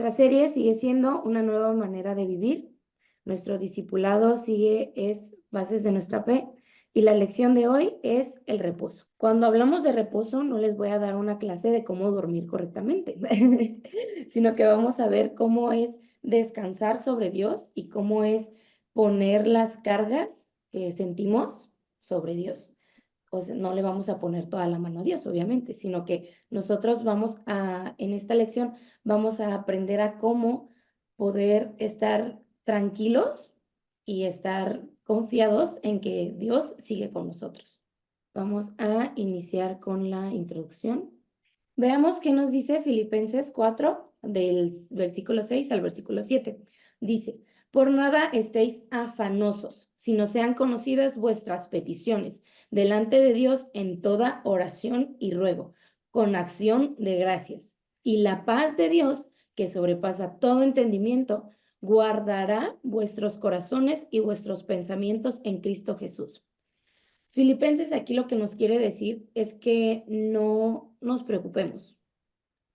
Nuestra serie sigue siendo una nueva manera de vivir. Nuestro discipulado es bases de nuestra fe y la lección de hoy es el reposo. Cuando hablamos de reposo, no les voy a dar una clase de cómo dormir correctamente, sino que vamos a ver cómo es descansar sobre Dios y cómo es poner las cargas que sentimos sobre Dios. O sea, no le vamos a poner toda la mano a Dios, obviamente, sino que nosotros en esta lección, vamos a aprender a cómo poder estar tranquilos y estar confiados en que Dios sigue con nosotros. Vamos a iniciar con la introducción. Veamos qué nos dice Filipenses 4, del versículo 6 al versículo 7. Dice, por nada estéis afanosos, sino sean conocidas vuestras peticiones delante de Dios en toda oración y ruego, con acción de gracias. Y la paz de Dios, que sobrepasa todo entendimiento, guardará vuestros corazones y vuestros pensamientos en Cristo Jesús. Filipenses aquí lo que nos quiere decir es que no nos preocupemos,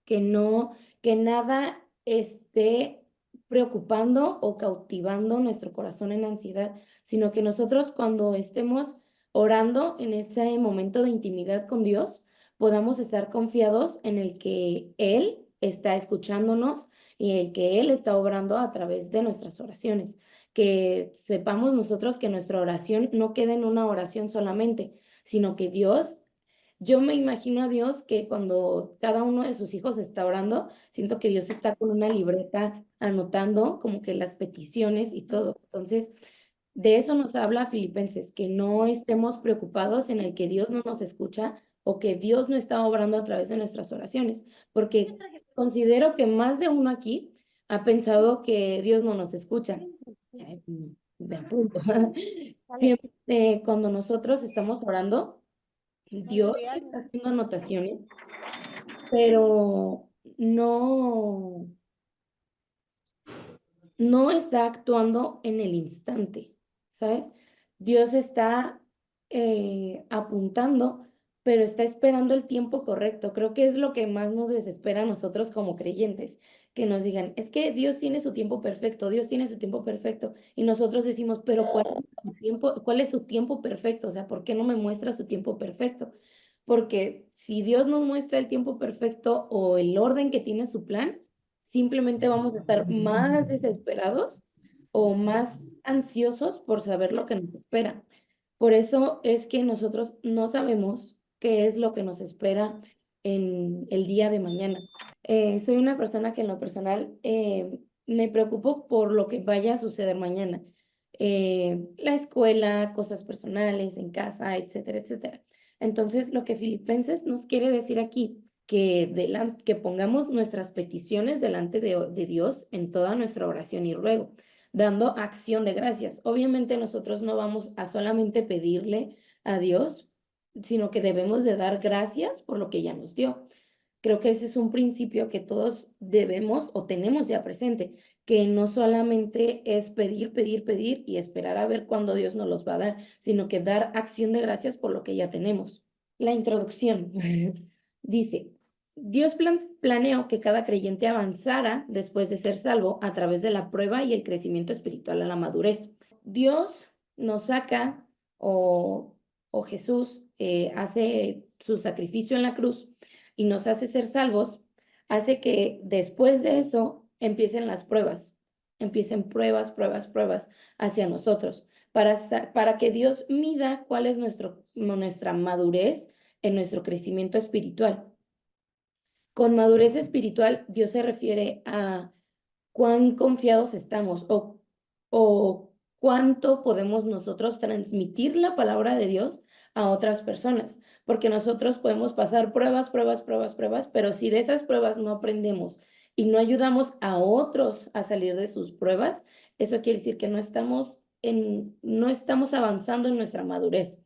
que nada esté preocupando o cautivando nuestro corazón en ansiedad, sino que nosotros cuando estemos orando en ese momento de intimidad con Dios, podamos estar confiados en el que Él está escuchándonos y el que Él está obrando a través de nuestras oraciones. Que sepamos nosotros que nuestra oración no quede en una oración solamente, sino que yo me imagino a Dios que cuando cada uno de sus hijos está orando, siento que Dios está con una libreta anotando como que las peticiones y todo. Entonces, de eso nos habla Filipenses, que no estemos preocupados en el que Dios no nos escucha o que Dios no está obrando a través de nuestras oraciones, porque considero que más de uno aquí ha pensado que Dios no nos escucha. Me apunto. Siempre, cuando nosotros estamos orando, Dios está haciendo anotaciones, pero no está actuando en el instante, ¿sabes? Dios está apuntando, pero está esperando el tiempo correcto. Creo que es lo que más nos desespera a nosotros como creyentes, que nos digan, es que Dios tiene su tiempo perfecto, Dios tiene su tiempo perfecto, y nosotros decimos, pero ¿cuál es su tiempo perfecto? O sea, ¿por qué no me muestra su tiempo perfecto? Porque si Dios nos muestra el tiempo perfecto o el orden que tiene su plan, simplemente vamos a estar más desesperados o más ansiosos por saber lo que nos espera. Por eso es que nosotros no sabemos qué es lo que nos espera en el día de mañana. Soy una persona que en lo personal me preocupo por lo que vaya a suceder mañana. La escuela, cosas personales, en casa, etcétera, etcétera. Entonces, lo que Filipenses nos quiere decir aquí, que pongamos nuestras peticiones delante de Dios en toda nuestra oración y ruego, dando acción de gracias. Obviamente nosotros no vamos a solamente pedirle a Dios, sino que debemos de dar gracias por lo que ya nos dio. Creo que ese es un principio que todos debemos o tenemos ya presente, que no solamente es pedir, pedir, pedir y esperar a ver cuándo Dios nos los va a dar, sino que dar acción de gracias por lo que ya tenemos. La introducción dice, Dios planeó que cada creyente avanzara después de ser salvo a través de la prueba y el crecimiento espiritual a la madurez. Dios nos saca o Jesús hace su sacrificio en la cruz y nos hace ser salvos, hace que después de eso empiecen pruebas, pruebas, pruebas hacia nosotros, para que Dios mida cuál es nuestra madurez en nuestro crecimiento espiritual. Con madurez espiritual, Dios se refiere a cuán confiados estamos o cuánto podemos nosotros transmitir la palabra de Dios a otras personas, porque nosotros podemos pasar pruebas, pruebas, pruebas, pruebas, pero si de esas pruebas no aprendemos y no ayudamos a otros a salir de sus pruebas, eso quiere decir que no estamos avanzando en nuestra madurez.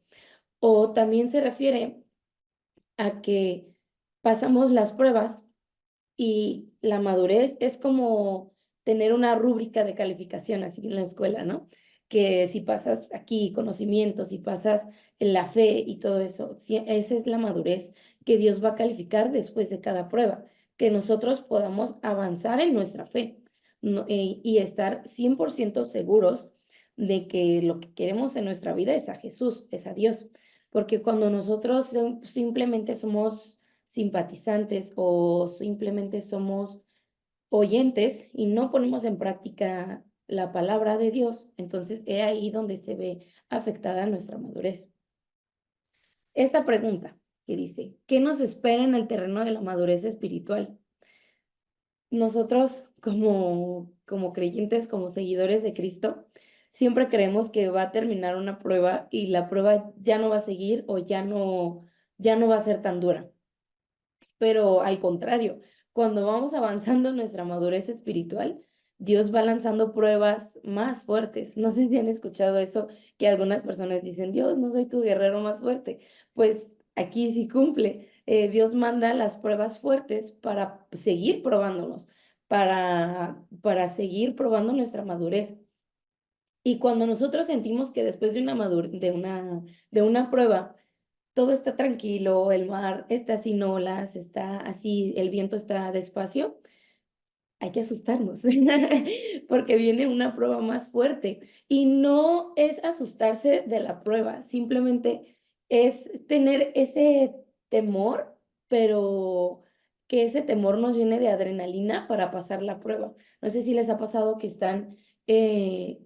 O también se refiere a que pasamos las pruebas y la madurez es como tener una rúbrica de calificación así en la escuela, ¿no? Que si pasas aquí conocimientos, si pasas la fe y todo eso, esa es la madurez que Dios va a calificar después de cada prueba. que nosotros podamos avanzar en nuestra fe y estar 100% seguros de que lo que queremos en nuestra vida es a Jesús, es a Dios. Porque cuando nosotros simplemente somos simpatizantes o simplemente somos oyentes y no ponemos en práctica la palabra de Dios, entonces es ahí donde se ve afectada nuestra madurez. Esta pregunta que dice, ¿qué nos espera en el terreno de la madurez espiritual? Nosotros como creyentes, como seguidores de Cristo, siempre creemos que va a terminar una prueba y la prueba ya no va a seguir o ya no va a ser tan dura. Pero al contrario, cuando vamos avanzando en nuestra madurez espiritual, Dios va lanzando pruebas más fuertes. No sé si han escuchado eso, que algunas personas dicen, Dios, no soy tu guerrero más fuerte. Pues aquí sí cumple. Dios manda las pruebas fuertes para seguir probándonos, para seguir probando nuestra madurez. Y cuando nosotros sentimos que después de una prueba, todo está tranquilo, el mar está sin olas, está así, el viento está despacio, hay que asustarnos, porque viene una prueba más fuerte. Y no es asustarse de la prueba, simplemente es tener ese temor, pero que ese temor nos llene de adrenalina para pasar la prueba. No sé si les ha pasado que están que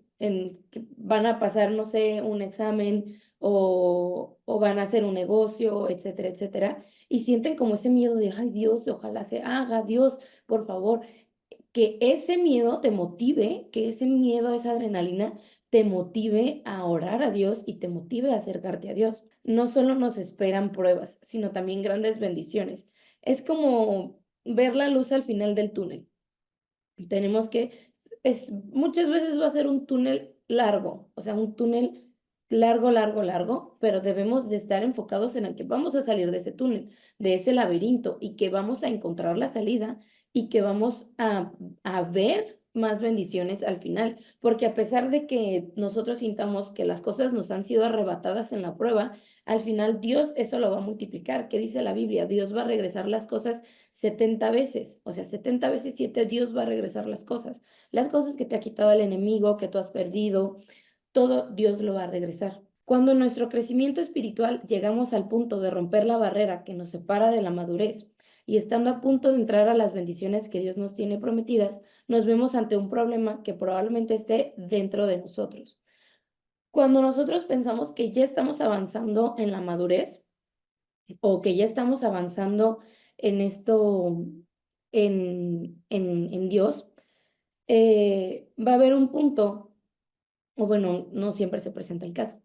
van a pasar, no sé, un examen o van a hacer un negocio, etcétera, etcétera, y sienten como ese miedo de, ay Dios, ojalá se haga, Dios, por favor, que ese miedo te motive, que ese miedo, esa adrenalina, te motive a orar a Dios y te motive a acercarte a Dios. No solo nos esperan pruebas, sino también grandes bendiciones. Es como ver la luz al final del túnel. Tenemos que, muchas veces va a ser un túnel largo, o sea, un túnel largo, largo, largo, pero debemos de estar enfocados en el que vamos a salir de ese túnel, de ese laberinto y que vamos a encontrar la salida y que vamos a ver más bendiciones al final, porque a pesar de que nosotros sintamos que las cosas nos han sido arrebatadas en la prueba, al final Dios eso lo va a multiplicar. ¿Qué dice la Biblia? Dios va a regresar las cosas 70 veces, o sea, 70 veces 7 Dios va a regresar las cosas que te ha quitado el enemigo, que tú has perdido, todo Dios lo va a regresar. Cuando en nuestro crecimiento espiritual llegamos al punto de romper la barrera que nos separa de la madurez y estando a punto de entrar a las bendiciones que Dios nos tiene prometidas, nos vemos ante un problema que probablemente esté dentro de nosotros. Cuando nosotros pensamos que ya estamos avanzando en la madurez, o que ya estamos avanzando en esto, en Dios, va a haber un punto, o bueno, no siempre se presenta el caso,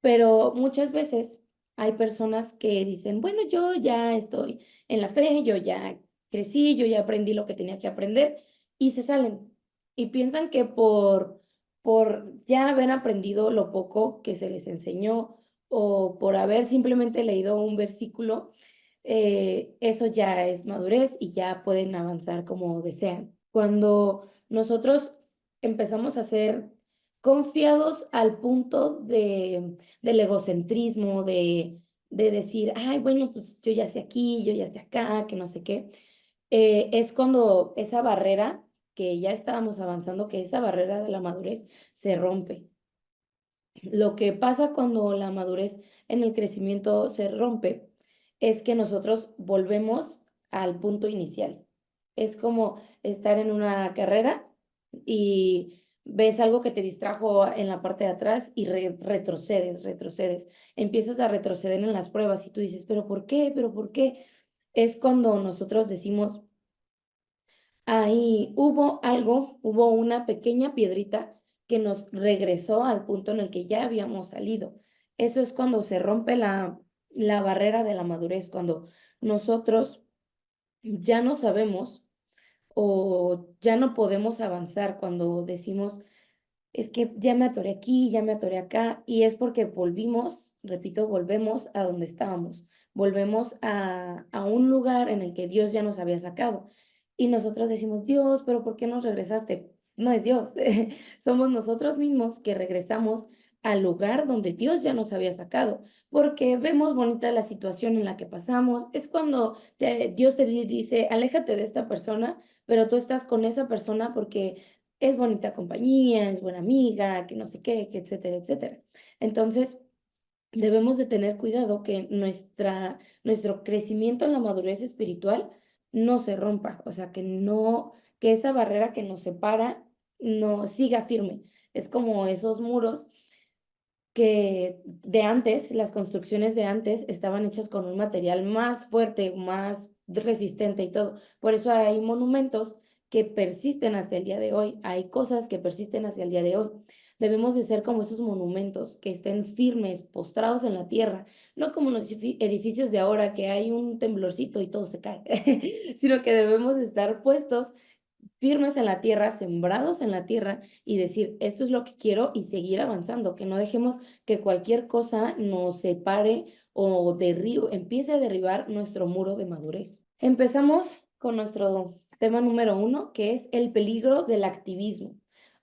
pero muchas veces hay personas que dicen, bueno, yo ya estoy en la fe, yo ya crecí, yo ya aprendí lo que tenía que aprender, y se salen y piensan que por ya haber aprendido lo poco que se les enseñó o por haber simplemente leído un versículo, eso ya es madurez y ya pueden avanzar como desean. Cuando nosotros empezamos a ser confiados al punto del egocentrismo, de decir, ay, bueno, pues yo ya sé aquí, yo ya sé acá, que no sé qué, es cuando esa barrera que ya estábamos avanzando, que esa barrera de la madurez se rompe. Lo que pasa cuando la madurez en el crecimiento se rompe es que nosotros volvemos al punto inicial. Es como estar en una carrera y ves algo que te distrajo en la parte de atrás y retrocedes, retrocedes. Empiezas a retroceder en las pruebas y tú dices, ¿pero por qué? ¿Pero por qué? Es cuando nosotros decimos, ahí hubo algo, hubo una pequeña piedrita que nos regresó al punto en el que ya habíamos salido. Eso es cuando se rompe la barrera de la madurez, cuando nosotros ya no sabemos o ya no podemos avanzar, cuando decimos, es que ya me atoré aquí, ya me atoré acá, y es porque volvimos, repito, volvemos a donde estábamos, volvemos a un lugar en el que Dios ya nos había sacado. Y nosotros decimos, Dios, pero ¿por qué nos regresaste? No es Dios, somos nosotros mismos que regresamos al lugar donde Dios ya nos había sacado, porque vemos bonita la situación en la que pasamos. Es cuando Dios te dice, aléjate de esta persona, pero tú estás con esa persona porque es bonita compañía, es buena amiga, que no sé qué, que etcétera, etcétera. Entonces, debemos de tener cuidado que nuestro crecimiento en la madurez espiritual no se rompa, o sea, que esa barrera que nos separa no siga firme. Es como esos muros que de antes, las construcciones de antes estaban hechas con un material más fuerte, más resistente y todo. Por eso hay monumentos que persisten hasta el día de hoy, hay cosas que persisten hasta el día de hoy. Debemos de ser como esos monumentos que estén firmes, postrados en la tierra, no como los edificios de ahora que hay un temblorcito y todo se cae, sino que debemos de estar puestos firmes en la tierra, sembrados en la tierra y decir, esto es lo que quiero y seguir avanzando, que no dejemos que cualquier cosa nos separe o empiece a derribar nuestro muro de madurez. Empezamos con nuestro tema número 1, que es el peligro del activismo.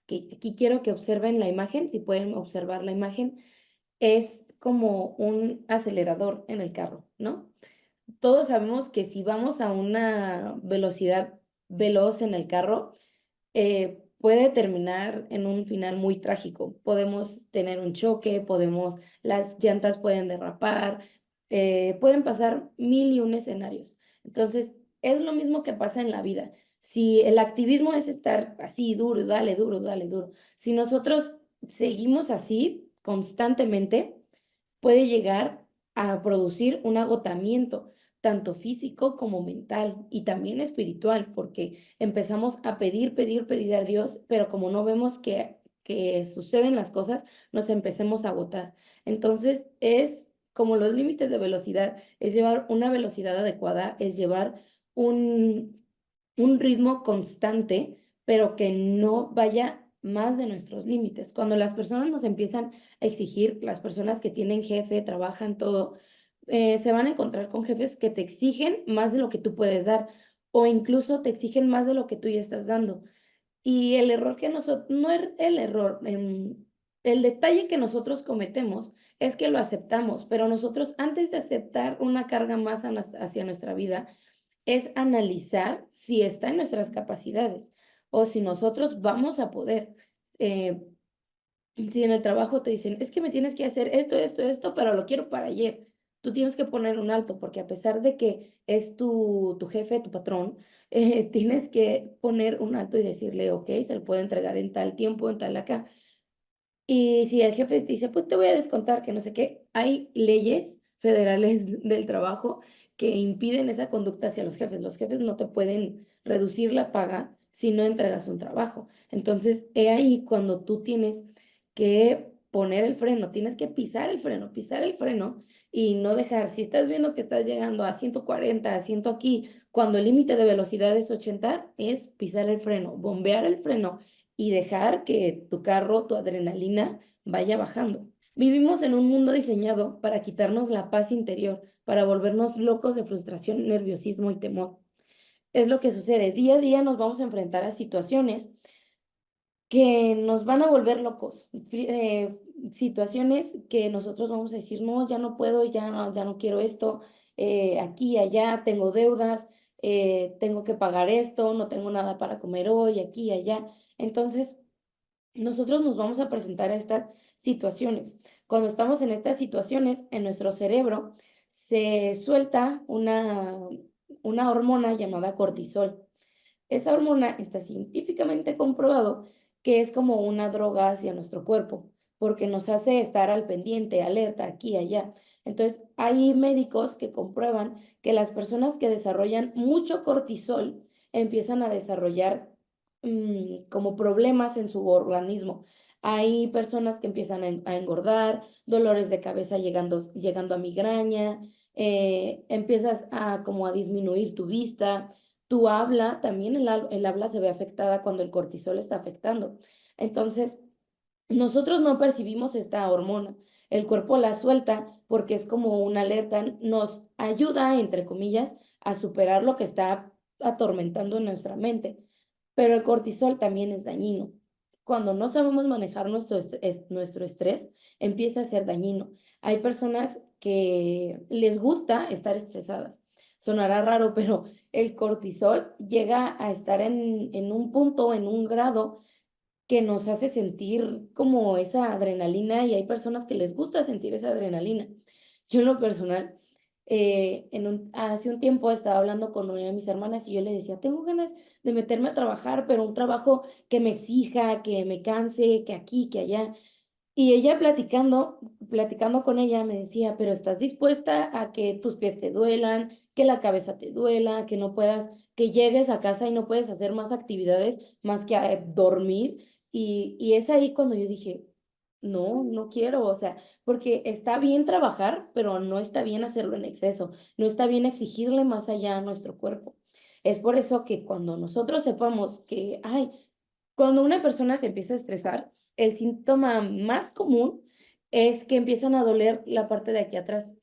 Aquí quiero que observen la imagen, si pueden observar la imagen, es como un acelerador en el carro, ¿no? Todos sabemos que si vamos a una velocidad veloz en el carro, puede terminar en un final muy trágico. Podemos tener un choque, las llantas pueden derrapar, pueden pasar mil y un escenarios. Entonces, es lo mismo que pasa en la vida. Si el activismo es estar así duro, dale duro, dale duro. Si nosotros seguimos así constantemente, puede llegar a producir un agotamiento, tanto físico como mental y también espiritual, porque empezamos a pedir, pedir, pedir a Dios, pero como no vemos que suceden las cosas, nos empecemos a agotar. Entonces, es como los límites de velocidad, es llevar una velocidad adecuada, es llevar un, un ritmo constante, pero que no vaya más de nuestros límites. Cuando las personas nos empiezan exigir, las personas que tienen jefe, trabajan todo, se van a encontrar con jefes que te exigen más de lo que tú puedes dar o incluso te exigen más de lo que tú ya estás dando. Y el error que nosotros, no es el error, el detalle que nosotros cometemos es que lo aceptamos, pero nosotros antes de aceptar una carga más hacia nuestra vida, es analizar si está en nuestras capacidades o si nosotros vamos a poder. Eh, si en el trabajo te dicen, es que me tienes que hacer esto, esto, esto, pero lo quiero para ayer. Tú tienes que poner un alto, porque a pesar de que es tu jefe, tu patrón, tienes que poner un alto y decirle, ok, se le puede entregar en tal tiempo, en tal acá. Y si el jefe te dice, pues te voy a descontar, que no sé qué, hay leyes federales del trabajo que impiden esa conducta hacia los jefes. Los jefes no te pueden reducir la paga si no entregas un trabajo. Entonces, he ahí cuando tú tienes que poner el freno, tienes que pisar el freno y no dejar, si estás viendo que estás llegando a 140, a 100 aquí, cuando el límite de velocidad es 80, es pisar el freno, bombear el freno y dejar que tu carro, tu adrenalina vaya bajando. Vivimos en un mundo diseñado para quitarnos la paz interior, para volvernos locos de frustración, nerviosismo y temor. Es lo que sucede. Día a día nos vamos a enfrentar a situaciones que nos van a volver locos. Situaciones que nosotros vamos a decir, no, ya no puedo, ya no quiero esto, aquí, allá, tengo deudas, tengo que pagar esto, no tengo nada para comer hoy, aquí, allá. Entonces, nosotros nos vamos a presentar a estas situaciones. Cuando estamos en estas situaciones, en nuestro cerebro se suelta una hormona llamada cortisol. Esa hormona está científicamente comprobado que es como una droga hacia nuestro cuerpo, porque nos hace estar al pendiente, alerta, aquí, allá. Entonces, hay médicos que comprueban que las personas que desarrollan mucho cortisol empiezan a desarrollar como problemas en su organismo. Hay personas que empiezan a engordar, dolores de cabeza llegando a migraña, empiezas a como a disminuir tu vista, tu habla, también el habla se ve afectada cuando el cortisol está afectando. Entonces, nosotros no percibimos esta hormona. El cuerpo la suelta porque es como una alerta, nos ayuda, entre comillas, a superar lo que está atormentando nuestra mente. Pero el cortisol también es dañino. cuando no sabemos manejar nuestro estrés, empieza a ser dañino. Hay personas que les gusta estar estresadas. Sonará raro, pero el cortisol llega a estar en un punto, en un grado que nos hace sentir como esa adrenalina y hay personas que les gusta sentir esa adrenalina. Yo en lo personal, hace un tiempo estaba hablando con una de mis hermanas y yo le decía, tengo ganas de meterme a trabajar, pero un trabajo que me exija, que me canse, que aquí, que allá. Y ella platicando con ella me decía, pero ¿estás dispuesta a que tus pies te duelan, que la cabeza te duela, que no puedas, que llegues a casa y no puedes hacer más actividades más que dormir? Y es ahí cuando yo dije, no, no quiero, o sea, porque está bien trabajar, pero no está bien hacerlo en exceso, no está bien exigirle más allá a nuestro cuerpo. Es por eso que cuando nosotros sepamos que, ay, cuando una persona se empieza a estresar, el síntoma más común es que empiezan a doler la parte de aquí atrás.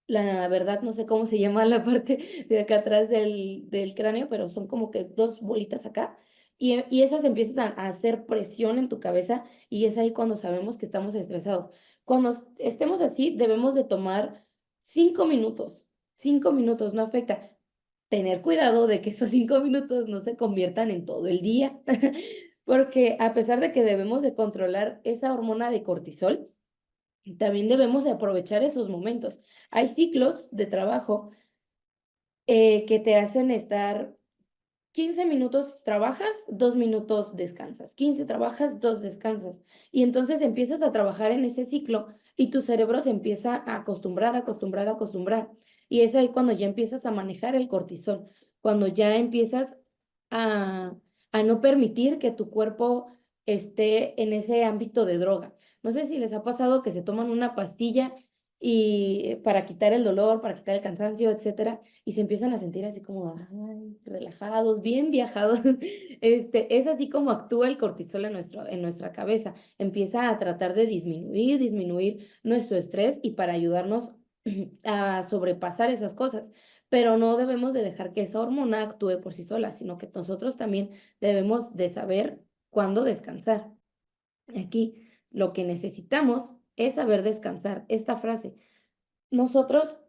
La verdad, no sé cómo se llama la parte de acá atrás del cráneo, pero son como que dos bolitas acá. Y esas empiezan a hacer presión en tu cabeza y es ahí cuando sabemos que estamos estresados. Cuando estemos así, debemos de tomar 5 minutos. 5 minutos, no afecta. Tener cuidado de que esos 5 minutos no se conviertan en todo el día, porque a pesar de que debemos de controlar esa hormona de cortisol, también debemos de aprovechar esos momentos. Hay ciclos de trabajo que te hacen estar 15 minutos trabajas, 2 minutos descansas, 15 trabajas, 2 descansas. Y entonces empiezas a trabajar en ese ciclo y tu cerebro se empieza a acostumbrar, acostumbrar, acostumbrar. Y es ahí cuando ya empiezas a manejar el cortisol, cuando ya empiezas a, a no permitir que tu cuerpo esté en ese ámbito de droga. No sé si les ha pasado que se toman una pastilla y para quitar el dolor, para quitar el cansancio, etcétera, y se empiezan a sentir así como, ay, relajados, bien viajados. Es así como actúa el cortisol en nuestra cabeza. Empieza a tratar de disminuir nuestro estrés y para ayudarnos a sobrepasar esas cosas. Pero no debemos de dejar que esa hormona actúe por sí sola, sino que nosotros también debemos de saber cuándo descansar. Aquí lo que necesitamos es saber descansar. Esta frase, nosotros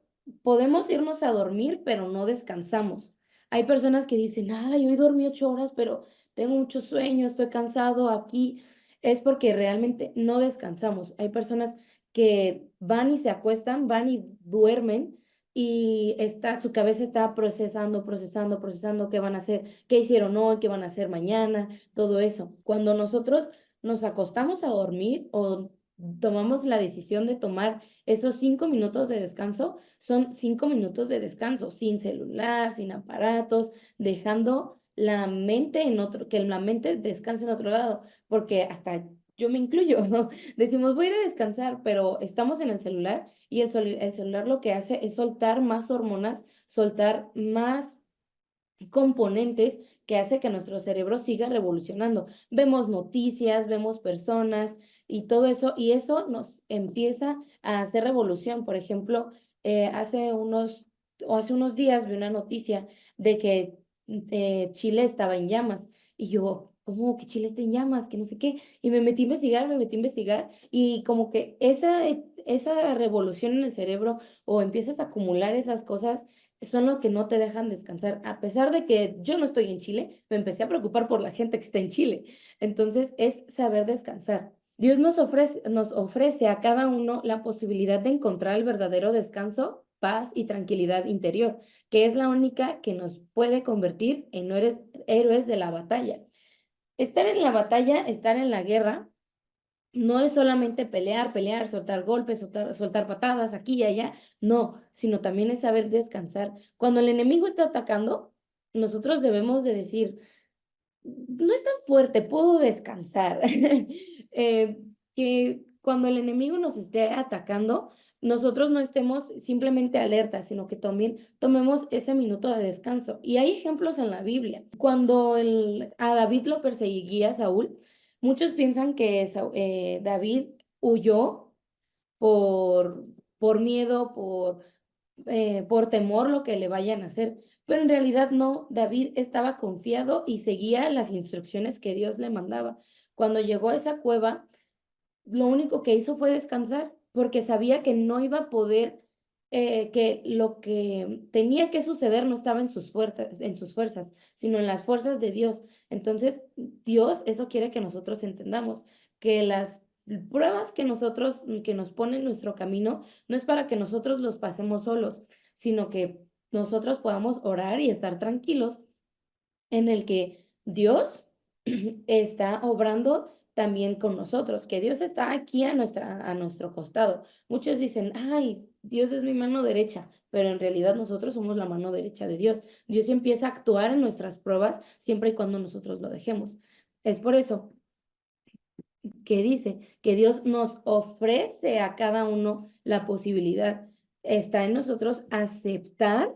podemos irnos a dormir, pero no descansamos. Hay personas que dicen, ay, hoy dormí 8 horas, pero tengo mucho sueño, estoy cansado aquí. Es porque realmente no descansamos. Hay personas que van y se acuestan, van y duermen y su cabeza está procesando qué van a hacer, qué hicieron hoy, qué van a hacer mañana, todo eso. Cuando nosotros nos acostamos a dormir o tomamos la decisión de tomar esos 5 minutos de descanso, son 5 minutos de descanso, sin celular, sin aparatos, dejando la mente que la mente descanse en otro lado, porque hasta yo me incluyo, ¿no? Decimos, voy a ir a descansar, pero estamos en el celular y el celular lo que hace es soltar más hormonas, soltar más componentes que hace que nuestro cerebro siga revolucionando. Vemos noticias, vemos personas y todo eso, y eso nos empieza a hacer revolución. Por ejemplo, hace unos días vi una noticia de que Chile estaba en llamas y yo, ¿cómo que Chile está en llamas? Que no sé qué. Y me metí a investigar y como que esa revolución en el cerebro o empiezas a acumular esas cosas son lo que no te dejan descansar. A pesar de que yo no estoy en Chile, me empecé a preocupar por la gente que está en Chile. Entonces, es saber descansar. Dios nos ofrece a cada uno la posibilidad de encontrar el verdadero descanso, paz y tranquilidad interior, que es la única que nos puede convertir en héroes de la batalla. Estar en la batalla, estar en la guerra, no es solamente pelear, pelear, soltar golpes, soltar patadas aquí y allá, no, sino también es saber descansar. Cuando el enemigo está atacando, nosotros debemos de decir, no es tan fuerte, puedo descansar. Eh, que cuando el enemigo nos esté atacando, nosotros no estemos simplemente alertas, sino que también tomemos ese minuto de descanso. Y hay ejemplos en la Biblia. Cuando a David lo perseguía Saúl, muchos piensan que David huyó por, por miedo, por temor lo que le vayan a hacer. Pero en realidad no, David estaba confiado y seguía las instrucciones que Dios le mandaba. Cuando llegó a esa cueva, lo único que hizo fue descansar, porque sabía que no iba a poder, que lo que tenía que suceder no estaba en sus fuerzas, sino en las fuerzas de Dios. Entonces, Dios, eso quiere que nosotros entendamos, que las pruebas que nos pone en nuestro camino, no es para que nosotros los pasemos solos, sino que nosotros podamos orar y estar tranquilos en el que Dios está obrando también con nosotros, que Dios está aquí a nuestro costado. Muchos dicen, ay, Dios es mi mano derecha, pero en realidad nosotros somos la mano derecha de Dios. Dios empieza a actuar en nuestras pruebas siempre y cuando nosotros lo dejemos. Es por eso que dice que Dios nos ofrece a cada uno la posibilidad. Está en nosotros aceptar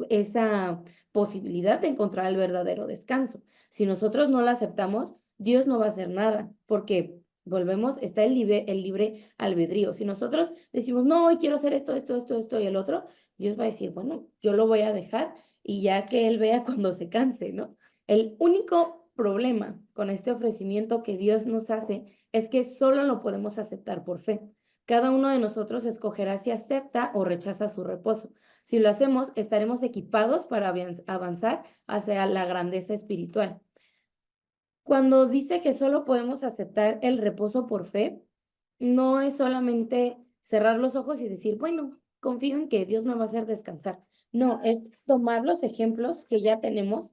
esa posibilidad de encontrar el verdadero descanso. Si nosotros no la aceptamos, Dios no va a hacer nada, porque volvemos, está el libre albedrío. Si nosotros decimos, no, hoy quiero hacer esto, esto, esto, esto y el otro, Dios va a decir, bueno, yo lo voy a dejar y ya que Él vea cuando se canse, ¿no? El único problema con este ofrecimiento que Dios nos hace es que solo lo podemos aceptar por fe. Cada uno de nosotros escogerá si acepta o rechaza su reposo. Si lo hacemos, estaremos equipados para avanzar hacia la grandeza espiritual. Cuando dice que solo podemos aceptar el reposo por fe, no es solamente cerrar los ojos y decir, bueno, confío en que Dios me va a hacer descansar. No, es tomar los ejemplos que ya tenemos,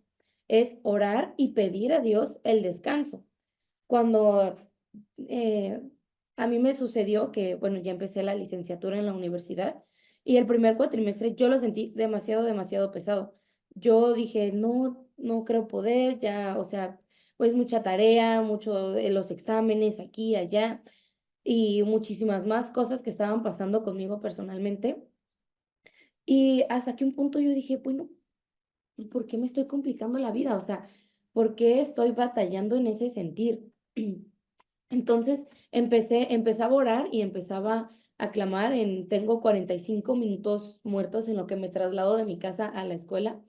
es orar y pedir a Dios el descanso. Cuando eh, a mí me sucedió que, bueno, ya empecé la licenciatura en la universidad y el primer cuatrimestre yo lo sentí demasiado, demasiado pesado. Yo dije, no, no creo poder, ya, o sea, pues mucha tarea, mucho de los exámenes aquí, allá y muchísimas más cosas que estaban pasando conmigo personalmente. Y hasta que un punto yo dije, bueno, ¿por qué me estoy complicando la vida? O sea, ¿por qué estoy batallando en ese sentir? Entonces empecé a orar y empezaba a clamar tengo 45 minutos muertos en lo que me traslado de mi casa a la escuela.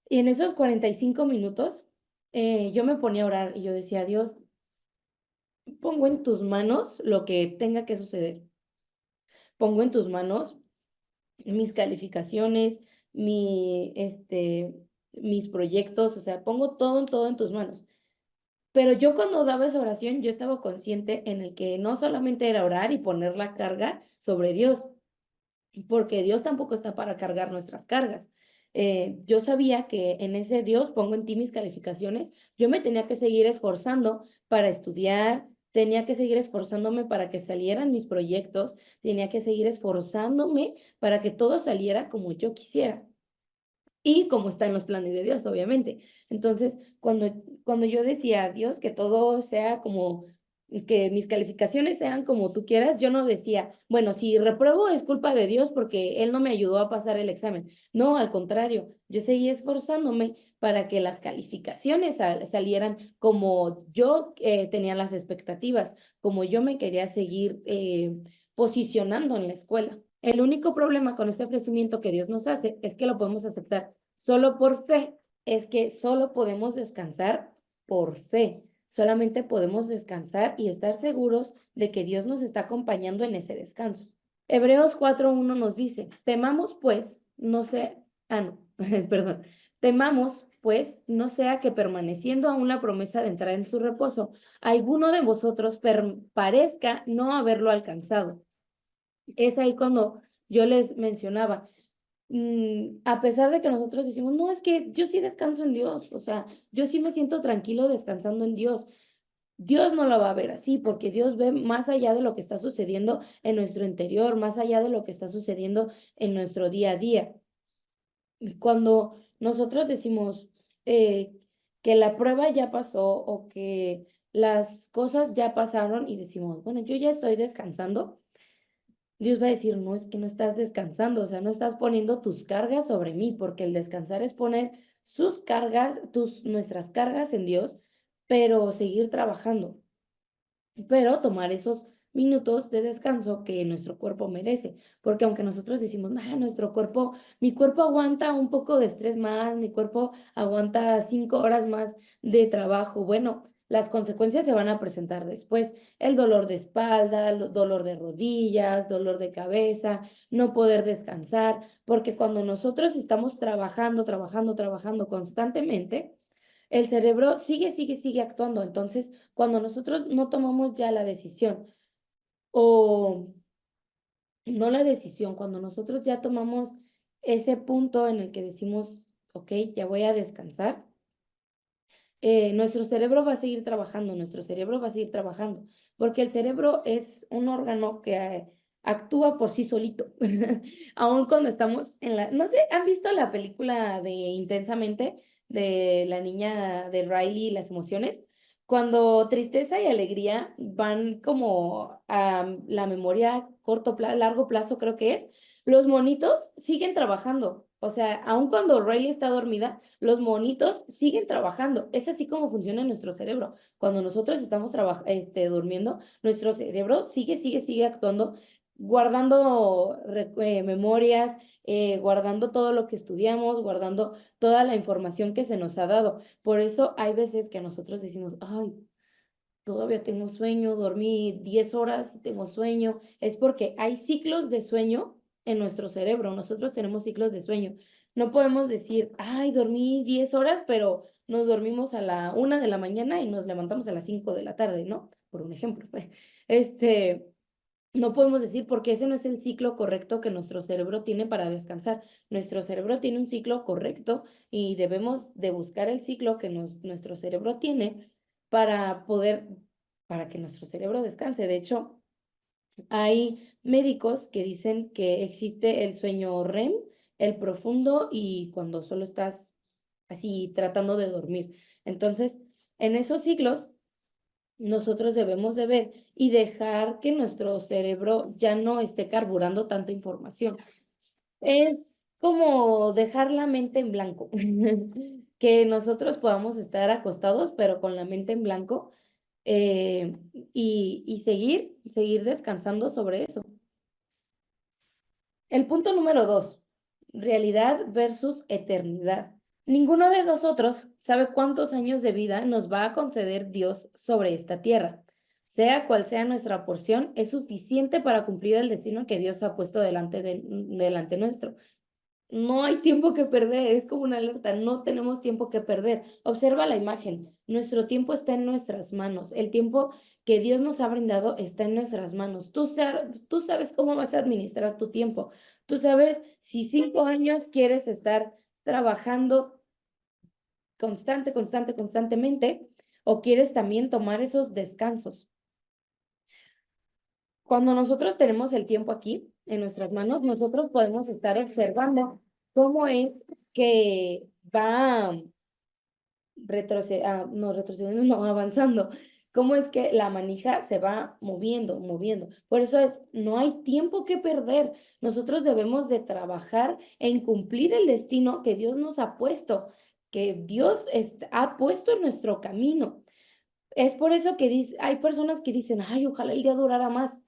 Y en esos 45 minutos yo me ponía a orar y yo decía, Dios, pongo en tus manos lo que tenga que suceder. Pongo en tus manos mis calificaciones, mis proyectos, o sea, pongo todo en tus manos. Pero yo cuando daba esa oración, yo estaba consciente en el que no solamente era orar y poner la carga sobre Dios, porque Dios tampoco está para cargar nuestras cargas. Yo sabía que en ese Dios pongo en ti mis calificaciones, yo me tenía que seguir esforzando para estudiar, tenía que seguir esforzándome para que salieran mis proyectos, tenía que seguir esforzándome para que todo saliera como yo quisiera. Y como está en los planes de Dios, obviamente. Entonces, cuando yo decía a Dios que todo sea como, que mis calificaciones sean como tú quieras, yo no decía, bueno, si repruebo es culpa de Dios porque Él no me ayudó a pasar el examen. No, al contrario, yo seguí esforzándome para que las calificaciones salieran como yo tenía las expectativas, como yo me quería seguir posicionando en la escuela. El único problema con este ofrecimiento que Dios nos hace es que lo podemos aceptar solo por fe, es que solo podemos descansar por fe. Solamente podemos descansar y estar seguros de que Dios nos está acompañando en ese descanso. Hebreos 4:1 nos dice, temamos pues, no sé, no, perdón, temamos pues, no sea que permaneciendo aún la promesa de entrar en su reposo, alguno de vosotros parezca no haberlo alcanzado. Es ahí cuando yo les mencionaba, a pesar de que nosotros decimos, no, es que yo sí descanso en Dios, o sea, yo sí me siento tranquilo descansando en Dios. Dios no lo va a ver así, porque Dios ve más allá de lo que está sucediendo en nuestro interior, más allá de lo que está sucediendo en nuestro día a día. Cuando nosotros decimos que la prueba ya pasó o que las cosas ya pasaron y decimos, bueno, yo ya estoy descansando, Dios va a decir, no, es que no estás descansando, o sea, no estás poniendo tus cargas sobre mí, porque el descansar es poner sus cargas, nuestras cargas en Dios, pero seguir trabajando, pero tomar esos minutos de descanso que nuestro cuerpo merece, porque aunque nosotros decimos, nuestro cuerpo, mi cuerpo aguanta un poco de estrés más, mi cuerpo aguanta 5 horas más de trabajo, bueno, las consecuencias se van a presentar después. El dolor de espalda, dolor de rodillas, dolor de cabeza, no poder descansar, porque cuando nosotros estamos trabajando constantemente, el cerebro sigue actuando. Entonces, cuando nosotros no tomamos ya la decisión o no la decisión, cuando nosotros ya tomamos ese punto en el que decimos, ok, ya voy a descansar, nuestro cerebro va a seguir trabajando, nuestro cerebro va a seguir trabajando, porque el cerebro es un órgano que actúa por sí solito, aun cuando estamos en la, no sé, ¿han visto la película de Intensamente de la niña de Riley y las emociones? Cuando tristeza y alegría van como a la memoria corto plazo, largo plazo creo que es, los monitos siguen trabajando, o sea, aun cuando Riley está dormida, los monitos siguen trabajando. Es así como funciona nuestro cerebro. Cuando nosotros estamos durmiendo, nuestro cerebro sigue actuando, guardando memorias, guardando todo lo que estudiamos, guardando toda la información que se nos ha dado. Por eso hay veces que nosotros decimos, ay, todavía tengo sueño, dormí 10 horas, tengo sueño. Es porque hay ciclos de sueño en nuestro cerebro. Nosotros tenemos ciclos de sueño. No podemos decir, ay, dormí 10 horas, pero nos dormimos a la 1 de la mañana y nos levantamos a las 5 de la tarde, ¿no? Por un ejemplo. Este, no podemos decir porque ese no es el ciclo correcto que nuestro cerebro tiene para descansar. Nuestro cerebro tiene un ciclo correcto y debemos de buscar el ciclo que nuestro cerebro tiene para poder, para que nuestro cerebro descanse. De hecho, hay médicos que dicen que existe el sueño REM, el profundo y cuando solo estás así tratando de dormir. Entonces, en esos ciclos nosotros debemos de ver y dejar que nuestro cerebro ya no esté carburando tanta información. Es como dejar la mente en blanco, que nosotros podamos estar acostados, pero con la mente en blanco, y seguir descansando sobre eso. El punto número 2, realidad versus eternidad. Ninguno de nosotros sabe cuántos años de vida nos va a conceder Dios sobre esta tierra. Sea cual sea nuestra porción, es suficiente para cumplir el destino que Dios ha puesto delante nuestro. No hay tiempo que perder, es como una alerta, no tenemos tiempo que perder. Observa la imagen, nuestro tiempo está en nuestras manos, el tiempo que Dios nos ha brindado está en nuestras manos. Tú sabes cómo vas a administrar tu tiempo, tú sabes si 5 años quieres estar trabajando constantemente, o quieres también tomar esos descansos. Cuando nosotros tenemos el tiempo aquí en nuestras manos, nosotros podemos estar observando cómo es que va retrocediendo, no, avanzando, cómo es que la manija se va moviendo. Por eso no hay tiempo que perder. Nosotros debemos de trabajar en cumplir el destino que Dios nos ha puesto, que Dios ha puesto en nuestro camino. Es por eso que hay personas que dicen, ay, ojalá el día durara más.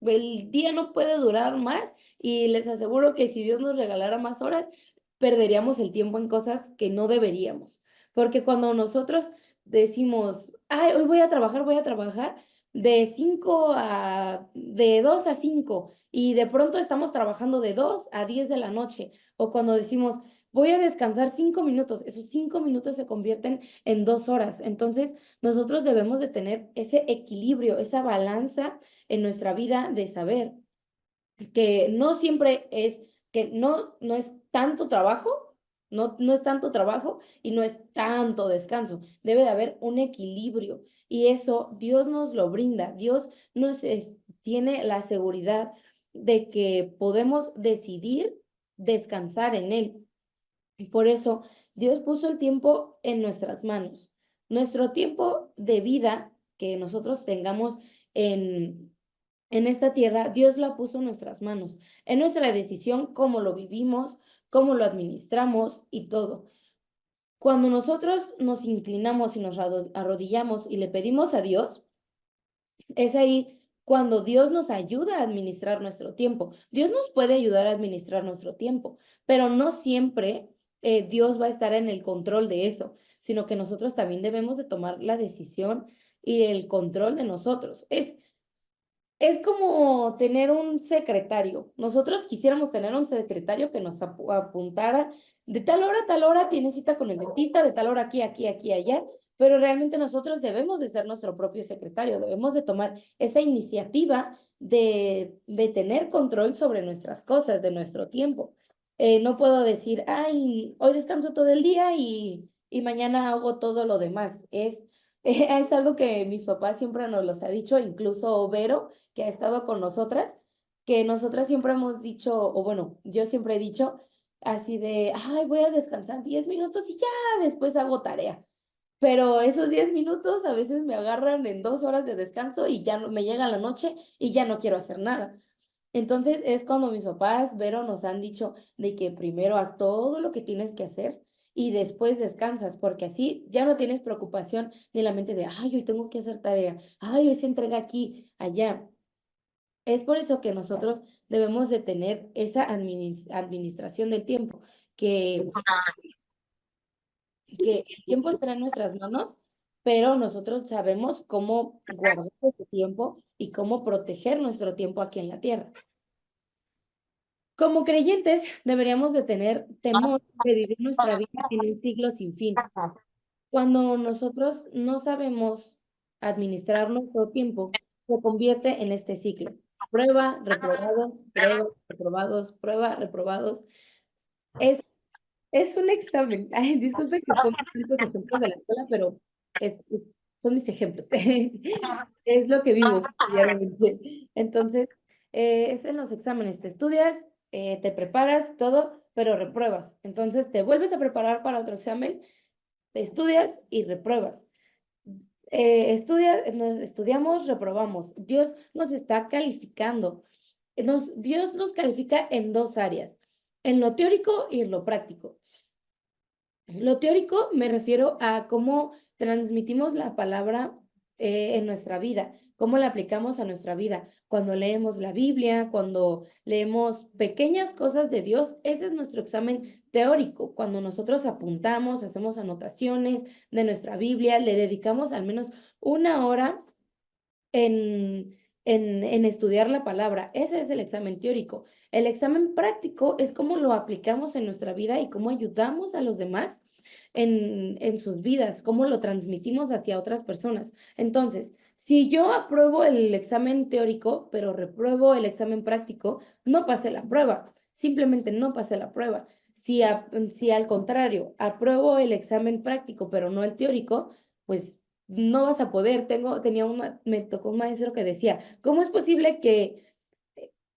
El día no puede durar más y les aseguro que si Dios nos regalara más horas, perderíamos el tiempo en cosas que no deberíamos. Porque cuando nosotros decimos, ay, hoy voy a trabajar de 2 a 5 y de pronto estamos trabajando de 2 a 10 de la noche. O cuando decimos, voy a descansar 5 minutos, esos 5 minutos se convierten en 2 horas. Entonces, nosotros debemos de tener ese equilibrio, esa balanza en nuestra vida de saber que no siempre es, que no es tanto trabajo, no es tanto trabajo y no es tanto descanso. Debe de haber un equilibrio y eso Dios nos lo brinda. Dios tiene la seguridad de que podemos decidir descansar en Él. Y por eso Dios puso el tiempo en nuestras manos. Nuestro tiempo de vida que nosotros tengamos en esta tierra, Dios la puso en nuestras manos, en nuestra decisión, cómo lo vivimos, cómo lo administramos y todo. Cuando nosotros nos inclinamos y nos arrodillamos y le pedimos a Dios, es ahí cuando Dios nos ayuda a administrar nuestro tiempo. Dios nos puede ayudar a administrar nuestro tiempo, pero no siempre Dios va a estar en el control de eso. sino que nosotros también debemos de tomar la decisión y el control de nosotros. Es como tener un secretario. Nosotros quisiéramos tener un secretario que nos apuntara de tal hora a tal hora tienes cita con el dentista, de tal hora aquí, aquí, aquí, allá, pero realmente nosotros debemos de ser nuestro propio secretario, debemos de tomar esa iniciativa de tener control sobre nuestras cosas, de nuestro tiempo. No puedo decir, ay, hoy descanso todo el día y mañana hago todo lo demás. Es algo que mis papás siempre nos los ha dicho, incluso Vero que ha estado con nosotras, que nosotras siempre hemos dicho, o bueno, yo siempre he dicho así de, ay, voy a descansar 10 minutos y ya después hago tarea. Pero esos 10 minutos a veces me agarran en 2 horas de descanso y ya no, me llega la noche y ya no quiero hacer nada. Entonces es cuando mis papás, Vero, nos han dicho de que primero haz todo lo que tienes que hacer y después descansas, porque así ya no tienes preocupación ni la mente de, ay, hoy tengo que hacer tarea, ay, hoy se entrega aquí, allá. Es por eso que nosotros debemos de tener esa administración del tiempo, que, que el tiempo está en nuestras manos, pero nosotros sabemos cómo guardar ese tiempo y cómo proteger nuestro tiempo aquí en la tierra. Como creyentes deberíamos de tener temor de vivir nuestra vida en un siglo sin fin. Cuando nosotros no sabemos administrar nuestro tiempo, se convierte en este ciclo. Prueba, reprobados, prueba, reprobados, prueba, reprobados. Es, es un examen. Ay, disculpe que ponga tantos ejemplos de la escuela, pero son mis ejemplos. Es lo que vivo diariamente. Entonces, es en los exámenes. Te estudias, te preparas, todo, pero repruebas. Entonces, te vuelves a preparar para otro examen, estudias y repruebas. Estudiamos, reprobamos. Dios nos está calificando. Dios nos califica en dos áreas, en lo teórico y en lo práctico. Lo teórico me refiero a cómo transmitimos la palabra en nuestra vida, cómo la aplicamos a nuestra vida. Cuando leemos la Biblia, cuando leemos pequeñas cosas de Dios, ese es nuestro examen teórico. Cuando nosotros apuntamos, hacemos anotaciones de nuestra Biblia, le dedicamos al menos 1 hora en estudiar la palabra. Ese es el examen teórico. El examen práctico es cómo lo aplicamos en nuestra vida y cómo ayudamos a los demás en sus vidas, cómo lo transmitimos hacia otras personas. Entonces, si yo apruebo el examen teórico, pero repruebo el examen práctico, no pasé la prueba, simplemente no pasé la prueba. Si al contrario, apruebo el examen práctico, pero no el teórico, pues no vas a poder. Me tocó un maestro que decía, ¿cómo es posible que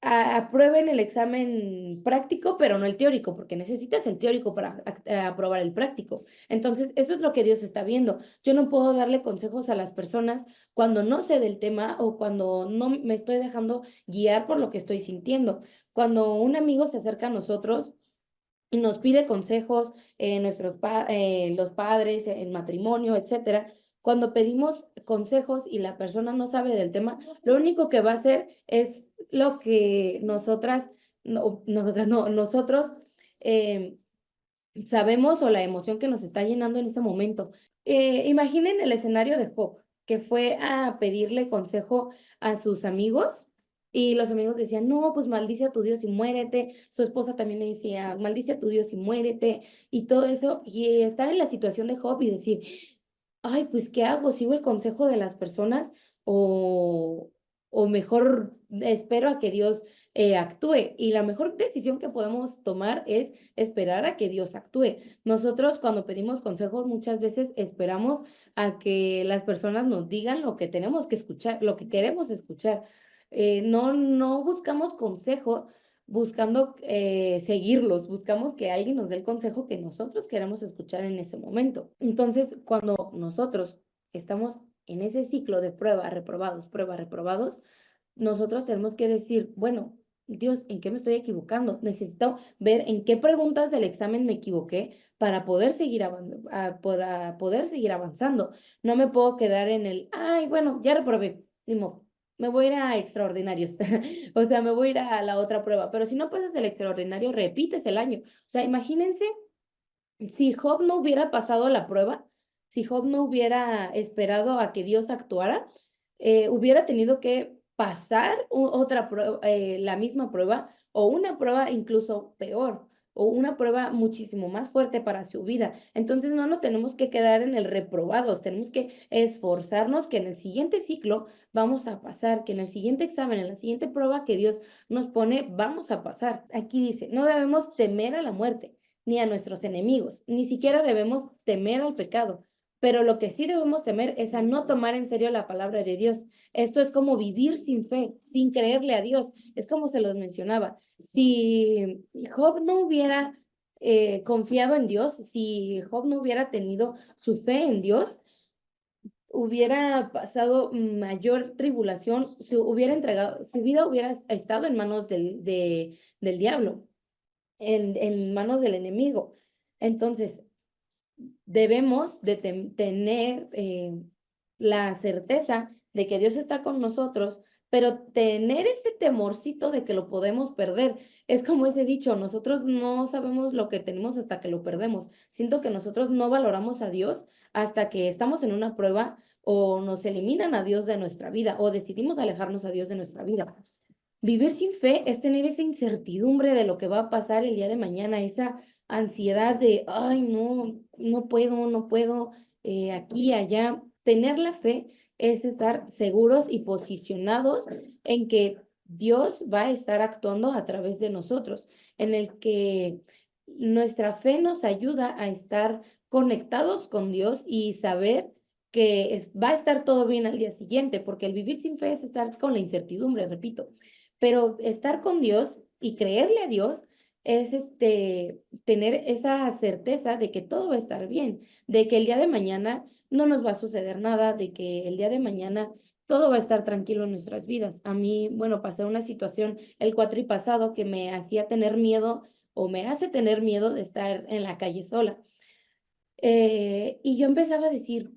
aprueben el examen práctico, pero no el teórico? Porque necesitas el teórico para aprobar el práctico. Entonces, eso es lo que Dios está viendo. Yo no puedo darle consejos a las personas cuando no sé del tema o cuando no me estoy dejando guiar por lo que estoy sintiendo. Cuando un amigo se acerca a nosotros y nos pide consejos, los padres, en matrimonio, etcétera. Cuando pedimos consejos y la persona no sabe del tema, lo único que va a hacer es lo que nosotros eh, sabemos o la emoción que nos está llenando en ese momento. Imaginen el escenario de Job, que fue a pedirle consejo a sus amigos y los amigos decían, no, pues maldice a tu Dios y muérete. Su esposa también le decía, maldice a tu Dios y muérete y todo eso. Y estar en la situación de Job y decir, ay, pues, ¿qué hago? ¿Sigo el consejo de las personas o, o mejor espero a que Dios actúe? Y la mejor decisión que podemos tomar es esperar a que Dios actúe. Nosotros cuando pedimos consejos muchas veces esperamos a que las personas nos digan lo que tenemos que escuchar, lo que queremos escuchar. No buscamos consejo buscando seguirlos, buscamos que alguien nos dé el consejo que nosotros queremos escuchar en ese momento. Entonces, cuando nosotros estamos en ese ciclo de prueba, reprobados, nosotros tenemos que decir, bueno, Dios, ¿en qué me estoy equivocando? Necesito ver en qué preguntas del examen me equivoqué para poder para poder seguir avanzando. No me puedo quedar en ay, bueno, ya reprobé, ni modo, me voy a ir a extraordinarios, o sea, me voy a ir a la otra prueba, pero si no pasas el extraordinario, repites el año. O sea, imagínense si Job no hubiera pasado la prueba, si Job no hubiera esperado a que Dios actuara, hubiera tenido que pasar otra prueba, la misma prueba o una prueba incluso peor o una prueba muchísimo más fuerte para su vida. Entonces no nos tenemos que quedar en el reprobados, tenemos que esforzarnos que en el siguiente ciclo vamos a pasar, que en el siguiente examen, en la siguiente prueba que Dios nos pone, vamos a pasar. Aquí dice, no debemos temer a la muerte, ni a nuestros enemigos, ni siquiera debemos temer al pecado. Pero lo que sí debemos temer es a no tomar en serio la palabra de Dios. Esto es como vivir sin fe, sin creerle a Dios. Es como se los mencionaba. Si Job no hubiera confiado en Dios, si Job no hubiera tenido su fe en Dios, hubiera pasado mayor tribulación, se hubiera entregado, su vida hubiera estado en manos del diablo, en manos del enemigo. Entonces, debemos de tener la certeza de que Dios está con nosotros, pero tener ese temorcito de que lo podemos perder. Es como ese dicho, nosotros no sabemos lo que tenemos hasta que lo perdemos. Siento que nosotros no valoramos a Dios hasta que estamos en una prueba o nos eliminan a Dios de nuestra vida o decidimos alejarnos a Dios de nuestra vida. Vivir sin fe es tener esa incertidumbre de lo que va a pasar el día de mañana, esa ansiedad de, ay, no, no puedo, aquí, allá. Tener la fe es estar seguros y posicionados en que Dios va a estar actuando a través de nosotros, en el que nuestra fe nos ayuda a estar conectados con Dios y saber que va a estar todo bien al día siguiente, porque el vivir sin fe es estar con la incertidumbre, repito. Pero estar con Dios y creerle a Dios es tener esa certeza de que todo va a estar bien, de que el día de mañana no nos va a suceder nada, de que el día de mañana todo va a estar tranquilo en nuestras vidas. A mí, bueno, pasé una situación el cuatripasado que me hacía tener miedo o me hace tener miedo de estar en la calle sola. Y yo empezaba a decir,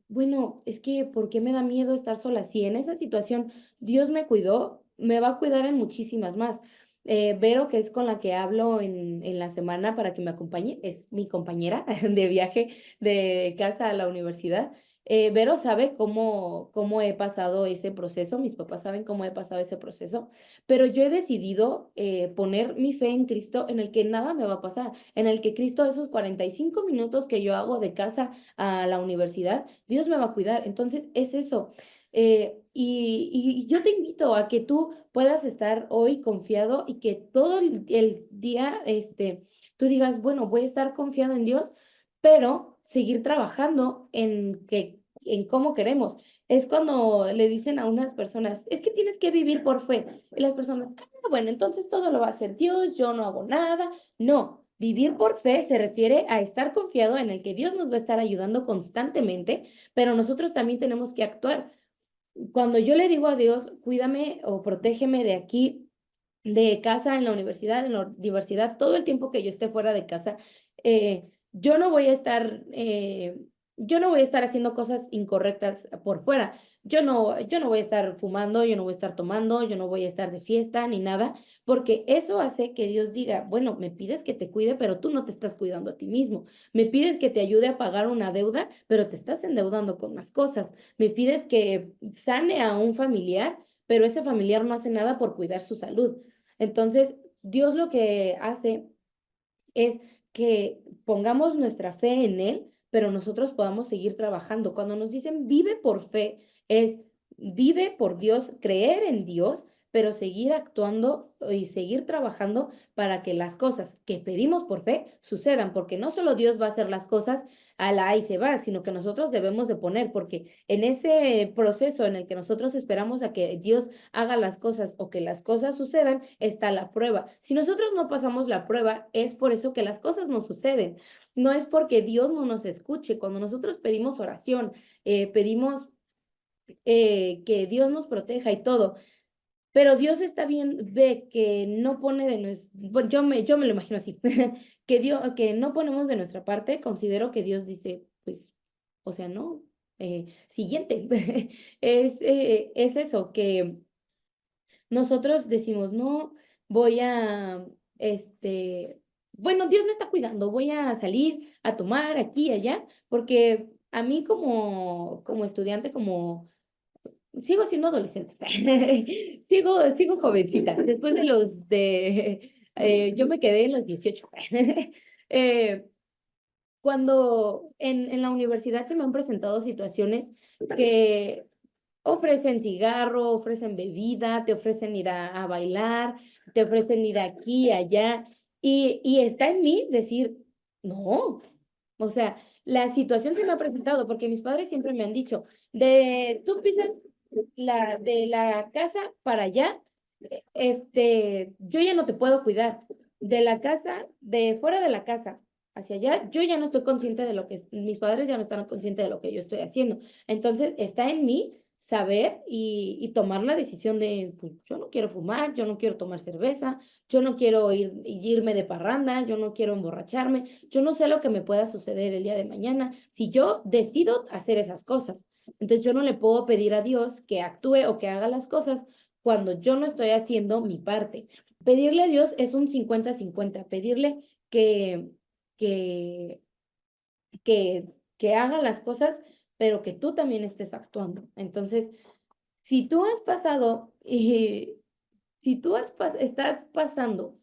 bueno, es que ¿por qué me da miedo estar sola? Si en esa situación Dios me cuidó, me va a cuidar en muchísimas más. Vero, que es con la que hablo en la semana para que me acompañe, es mi compañera de viaje de casa a la universidad. Vero sabe cómo he pasado ese proceso, mis papás saben cómo he pasado ese proceso, pero yo he decidido poner mi fe en Cristo, en el que nada me va a pasar, en el que Cristo, esos 45 minutos que yo hago de casa a la universidad, Dios me va a cuidar. Entonces, es eso. Y yo te invito a que tú puedas estar hoy confiado y que todo el día, tú digas, bueno, voy a estar confiado en Dios, pero seguir trabajando en cómo queremos. Es cuando le dicen a unas personas, es que tienes que vivir por fe. Y las personas, bueno, entonces todo lo va a hacer Dios, yo no hago nada. No, vivir por fe se refiere a estar confiado en el que Dios nos va a estar ayudando constantemente, pero nosotros también tenemos que actuar. Cuando yo le digo a Dios, cuídame o protégeme de aquí, de casa, en la universidad, todo el tiempo que yo esté fuera de casa, yo no voy a estar, yo no voy a estar haciendo cosas incorrectas por fuera. Yo no voy a estar fumando, yo no voy a estar tomando, yo no voy a estar de fiesta ni nada, porque eso hace que Dios diga, bueno, me pides que te cuide, pero tú no te estás cuidando a ti mismo. Me pides que te ayude a pagar una deuda, pero te estás endeudando con más cosas. Me pides que sane a un familiar, pero ese familiar no hace nada por cuidar su salud. Entonces, Dios lo que hace es que pongamos nuestra fe en Él, pero nosotros podamos seguir trabajando. Cuando nos dicen vive por fe, es vive por Dios, creer en Dios, pero seguir actuando y seguir trabajando para que las cosas que pedimos por fe sucedan, porque no solo Dios va a hacer las cosas a la y se va, sino que nosotros debemos de poner, porque en ese proceso en el que nosotros esperamos a que Dios haga las cosas o que las cosas sucedan, está la prueba. Si nosotros no pasamos la prueba, es por eso que las cosas no suceden. No es porque Dios no nos escuche. Cuando nosotros pedimos oración, pedimos que Dios nos proteja y todo, pero Dios está bien, ve que no pone de nuestro, bueno, yo me lo imagino así, que Dios, que no ponemos de nuestra parte, considero que Dios dice, pues, o sea, no, siguiente, es eso, que nosotros decimos, no, voy a, bueno, Dios me está cuidando, voy a salir a tomar aquí y allá, porque a mí como estudiante, sigo siendo adolescente, sigo jovencita, después yo me quedé en los 18. Eh, cuando en la universidad se me han presentado situaciones que ofrecen cigarro, ofrecen bebida, te ofrecen ir a bailar, te ofrecen ir aquí, allá, y está en mí decir, no, o sea, la situación se me ha presentado porque mis padres siempre me han dicho, tú pisas de la casa para allá, yo ya no te puedo cuidar, de la casa, de fuera de la casa hacia allá, yo ya no estoy consciente de mis padres ya no están conscientes de lo que yo estoy haciendo. Entonces, está en mí saber y tomar la decisión de, pues, yo no quiero fumar, yo no quiero tomar cerveza, yo no quiero irme de parranda, yo no quiero emborracharme, yo no sé lo que me pueda suceder el día de mañana si yo decido hacer esas cosas. Entonces, yo no le puedo pedir a Dios que actúe o que haga las cosas cuando yo no estoy haciendo mi parte. Pedirle a Dios es un 50-50, pedirle que, que que, que haga las cosas, pero que tú también estés actuando. Entonces, si tú has pasado y si tú estás pasando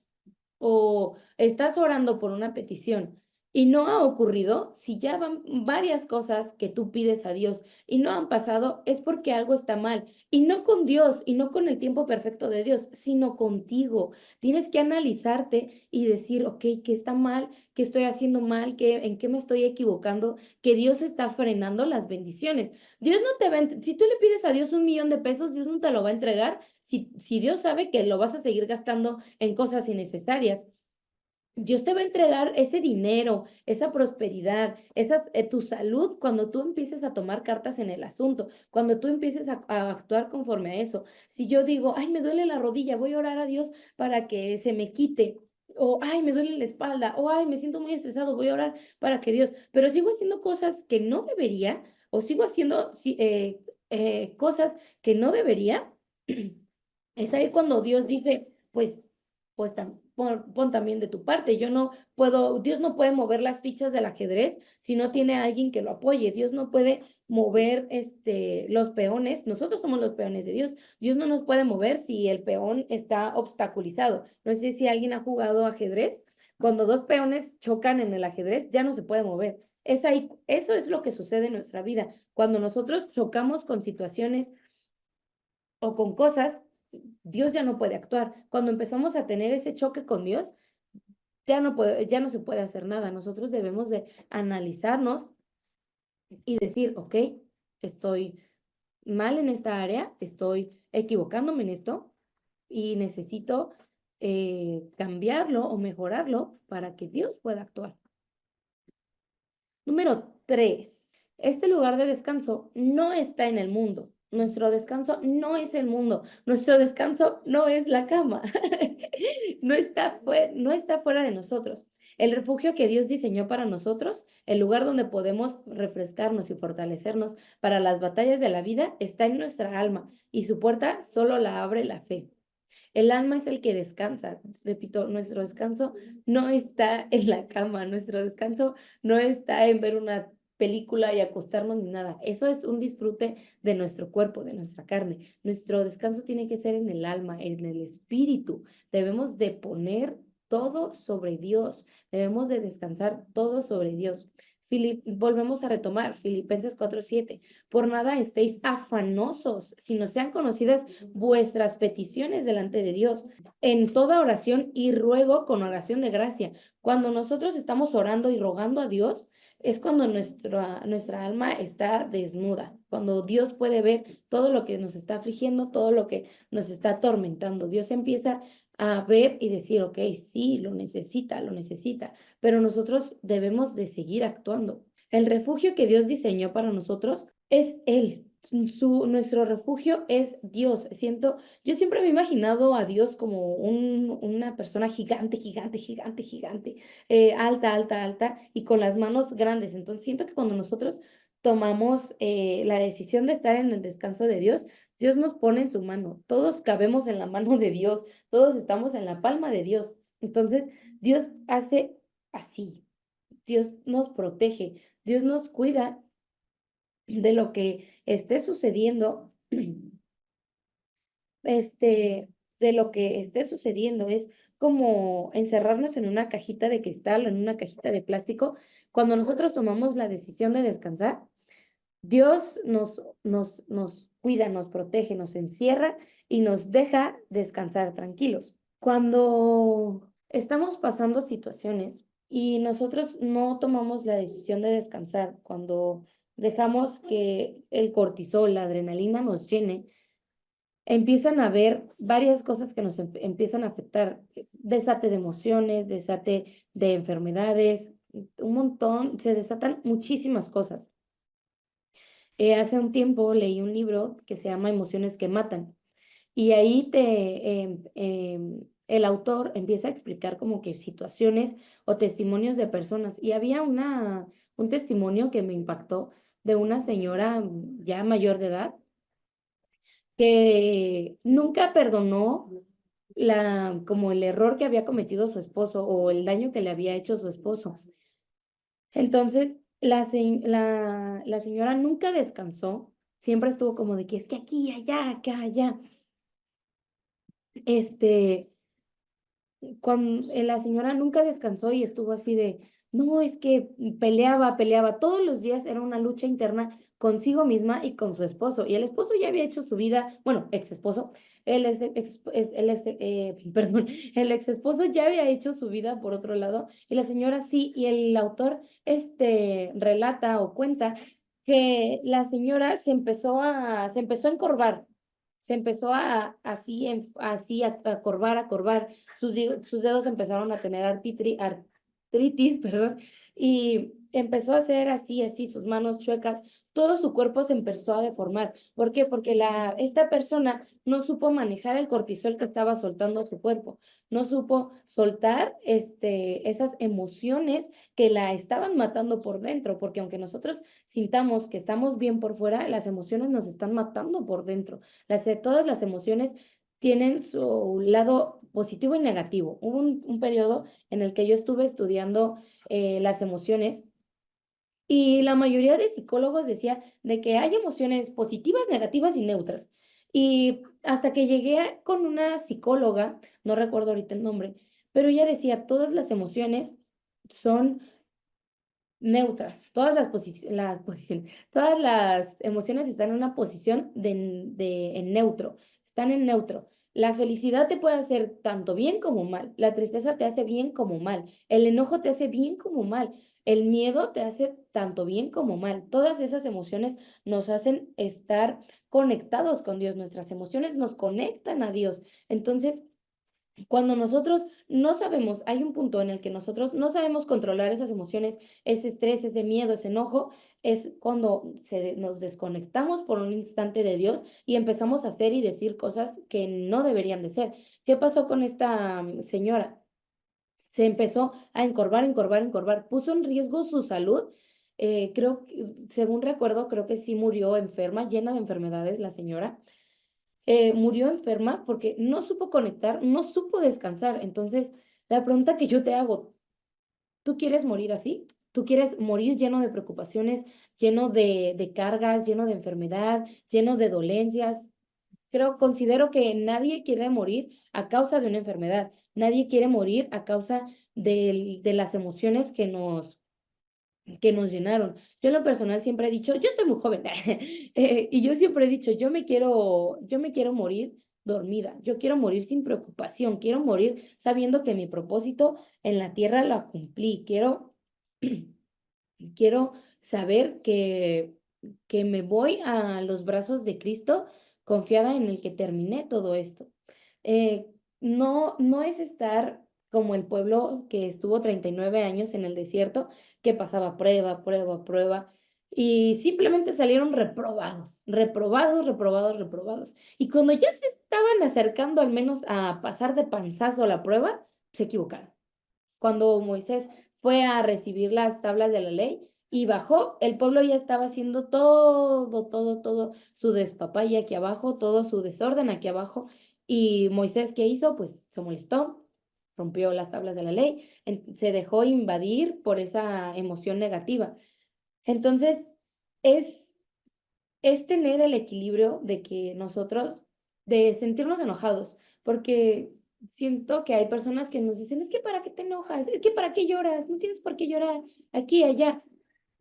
o estás orando por una petición y no ha ocurrido, si ya van varias cosas que tú pides a Dios y no han pasado, es porque algo está mal. Y no con Dios y no con el tiempo perfecto de Dios, sino contigo. Tienes que analizarte y decir, ok, ¿qué está mal? ¿Qué estoy haciendo mal? ¿En qué me estoy equivocando? Que Dios está frenando las bendiciones. Dios no te va a, si tú le pides a Dios 1 millón de pesos, Dios no te lo va a entregar si Dios sabe que lo vas a seguir gastando en cosas innecesarias. Dios te va a entregar ese dinero, esa prosperidad, tu salud cuando tú empieces a tomar cartas en el asunto, cuando tú empieces a actuar conforme a eso. Si yo digo, ay, me duele la rodilla, voy a orar a Dios para que se me quite, o ay, me duele la espalda, o ay, me siento muy estresado, voy a orar para que Dios, pero sigo haciendo cosas que no debería, o sigo haciendo cosas que no debería, es ahí cuando Dios dice, pues pon también de tu parte. Yo no puedo, Dios no puede mover las fichas del ajedrez si no tiene a alguien que lo apoye. Dios no puede mover los peones. Nosotros somos los peones de Dios. Dios no nos puede mover si el peón está obstaculizado. No sé si alguien ha jugado ajedrez. Cuando dos peones chocan en el ajedrez, ya no se puede mover. Eso es lo que sucede en nuestra vida. Cuando nosotros chocamos con situaciones o con cosas, Dios ya no puede actuar. Cuando empezamos a tener ese choque con Dios, ya no se puede hacer nada. Nosotros debemos de analizarnos y decir, ok, estoy mal en esta área, estoy equivocándome en esto y necesito cambiarlo o mejorarlo para que Dios pueda actuar. Número 3. Este lugar de descanso no está en el mundo. Nuestro descanso no es el mundo. Nuestro descanso no es la cama. No está fuera de nosotros. El refugio que Dios diseñó para nosotros, el lugar donde podemos refrescarnos y fortalecernos para las batallas de la vida, está en nuestra alma y su puerta solo la abre la fe. El alma es el que descansa. Repito, nuestro descanso no está en la cama, nuestro descanso no está en ver una película y acostarnos ni nada. Eso es un disfrute de nuestro cuerpo, de nuestra carne. Nuestro descanso tiene que ser en el alma, en el espíritu. Debemos de poner todo sobre Dios. Debemos de descansar todo sobre Dios. Volvemos a retomar Filipenses 4:7. Por nada estéis afanosos, sino sean conocidas vuestras peticiones delante de Dios, en toda oración y ruego con oración de gracia. Cuando nosotros estamos orando y rogando a Dios, es cuando nuestra alma está desnuda, cuando Dios puede ver todo lo que nos está afligiendo, todo lo que nos está atormentando. Dios empieza a ver y decir, ok, sí, lo necesita, pero nosotros debemos de seguir actuando. El refugio que Dios diseñó para nosotros es Él. Nuestro refugio es Dios. Yo siempre me he imaginado a Dios como una persona gigante, gigante, gigante, gigante, alta, alta, alta y con las manos grandes. Entonces siento que cuando nosotros tomamos la decisión de estar en el descanso de Dios, Dios nos pone en su mano. Todos cabemos en la mano de Dios, todos estamos en la palma de Dios. Entonces Dios hace así. Dios nos protege, Dios nos cuida de lo que esté sucediendo, de lo que esté sucediendo, es como encerrarnos en una cajita de cristal o en una cajita de plástico. Cuando nosotros tomamos la decisión de descansar, Dios nos cuida, nos protege, nos encierra y nos deja descansar tranquilos. Cuando estamos pasando situaciones y nosotros no tomamos la decisión de descansar, cuando dejamos que el cortisol, la adrenalina nos llene, empiezan a haber varias cosas que nos empiezan a afectar, desate de emociones, desate de enfermedades, un montón, se desatan muchísimas cosas. Hace un tiempo leí un libro que se llama Emociones que Matan. Y ahí el autor empieza a explicar como que situaciones o testimonios de personas. Y había un testimonio que me impactó de una señora ya mayor de edad que nunca perdonó como el error que había cometido su esposo o el daño que le había hecho su esposo. Entonces, la señora nunca descansó, siempre estuvo como de que es que aquí, allá, acá, allá. Este, cuando la señora nunca descansó y estuvo así de, no, es que peleaba, peleaba, todos los días era una lucha interna consigo misma y con su esposo. Y el esposo ya había hecho su vida, bueno, ex esposo, perdón, el ex esposo ya había hecho su vida por otro lado y la señora sí, y el autor relata o cuenta que la señora se empezó a encorvar, se empezó así a corvar, sus dedos empezaron a tener artritis, perdón, y empezó a hacer así, así, sus manos chuecas, todo su cuerpo se empezó a deformar. ¿Por qué? Porque esta persona no supo manejar el cortisol que estaba soltando su cuerpo, no supo soltar esas emociones que la estaban matando por dentro, porque aunque nosotros sintamos que estamos bien por fuera, las emociones nos están matando por dentro. Todas las emociones tienen su lado positivo y negativo. Hubo un periodo en el que yo estuve estudiando las emociones y la mayoría de psicólogos decía de que hay emociones positivas, negativas y neutras. Y hasta que con una psicóloga, no recuerdo ahorita el nombre, pero ella decía, todas las emociones son neutras, todas las emociones están en una posición en neutro, están en neutro. La felicidad te puede hacer tanto bien como mal, la tristeza te hace bien como mal, el enojo te hace bien como mal, el miedo te hace tanto bien como mal. Todas esas emociones nos hacen estar conectados con Dios, nuestras emociones nos conectan a Dios. Entonces, cuando nosotros no sabemos, hay un punto en el que nosotros no sabemos controlar esas emociones, ese estrés, ese miedo, ese enojo, es cuando nos desconectamos por un instante de Dios y empezamos a hacer y decir cosas que no deberían de ser. ¿Qué pasó con esta señora? Se empezó a encorvar, encorvar, encorvar, puso en riesgo su salud. Creo que, según recuerdo, creo que sí murió enferma, llena de enfermedades la señora. Murió enferma porque no supo conectar, no supo descansar. Entonces, la pregunta que yo te hago, ¿tú quieres morir así? ¿Tú quieres morir lleno de preocupaciones, lleno de cargas, lleno de enfermedad, lleno de dolencias? Considero que nadie quiere morir a causa de una enfermedad. Nadie quiere morir a causa de las emociones que nos llenaron. Yo en lo personal siempre he dicho, yo estoy muy joven, y yo siempre he dicho, yo me quiero morir dormida, yo quiero morir sin preocupación, quiero morir sabiendo que mi propósito en la tierra lo cumplí, quiero saber que me voy a los brazos de Cristo confiada en el que terminé todo esto. Eh, no, no es estar como el pueblo que estuvo 39 años en el desierto, que pasaba prueba, prueba, prueba, y simplemente salieron reprobados, reprobados, reprobados, reprobados. Y cuando ya se estaban acercando al menos a pasar de panzazo la prueba, se equivocaron. Cuando Moisés fue a recibir las tablas de la ley y bajó, el pueblo ya estaba haciendo todo, todo, todo su despapalle aquí abajo, todo su desorden aquí abajo. Y Moisés, ¿qué hizo? Pues se molestó, rompió las tablas de la ley, se dejó invadir por esa emoción negativa. Entonces, es es tener el equilibrio de que nosotros, de sentirnos enojados, porque siento que hay personas que nos dicen, es que ¿para qué te enojas? Es que ¿para qué lloras? No tienes por qué llorar aquí, allá.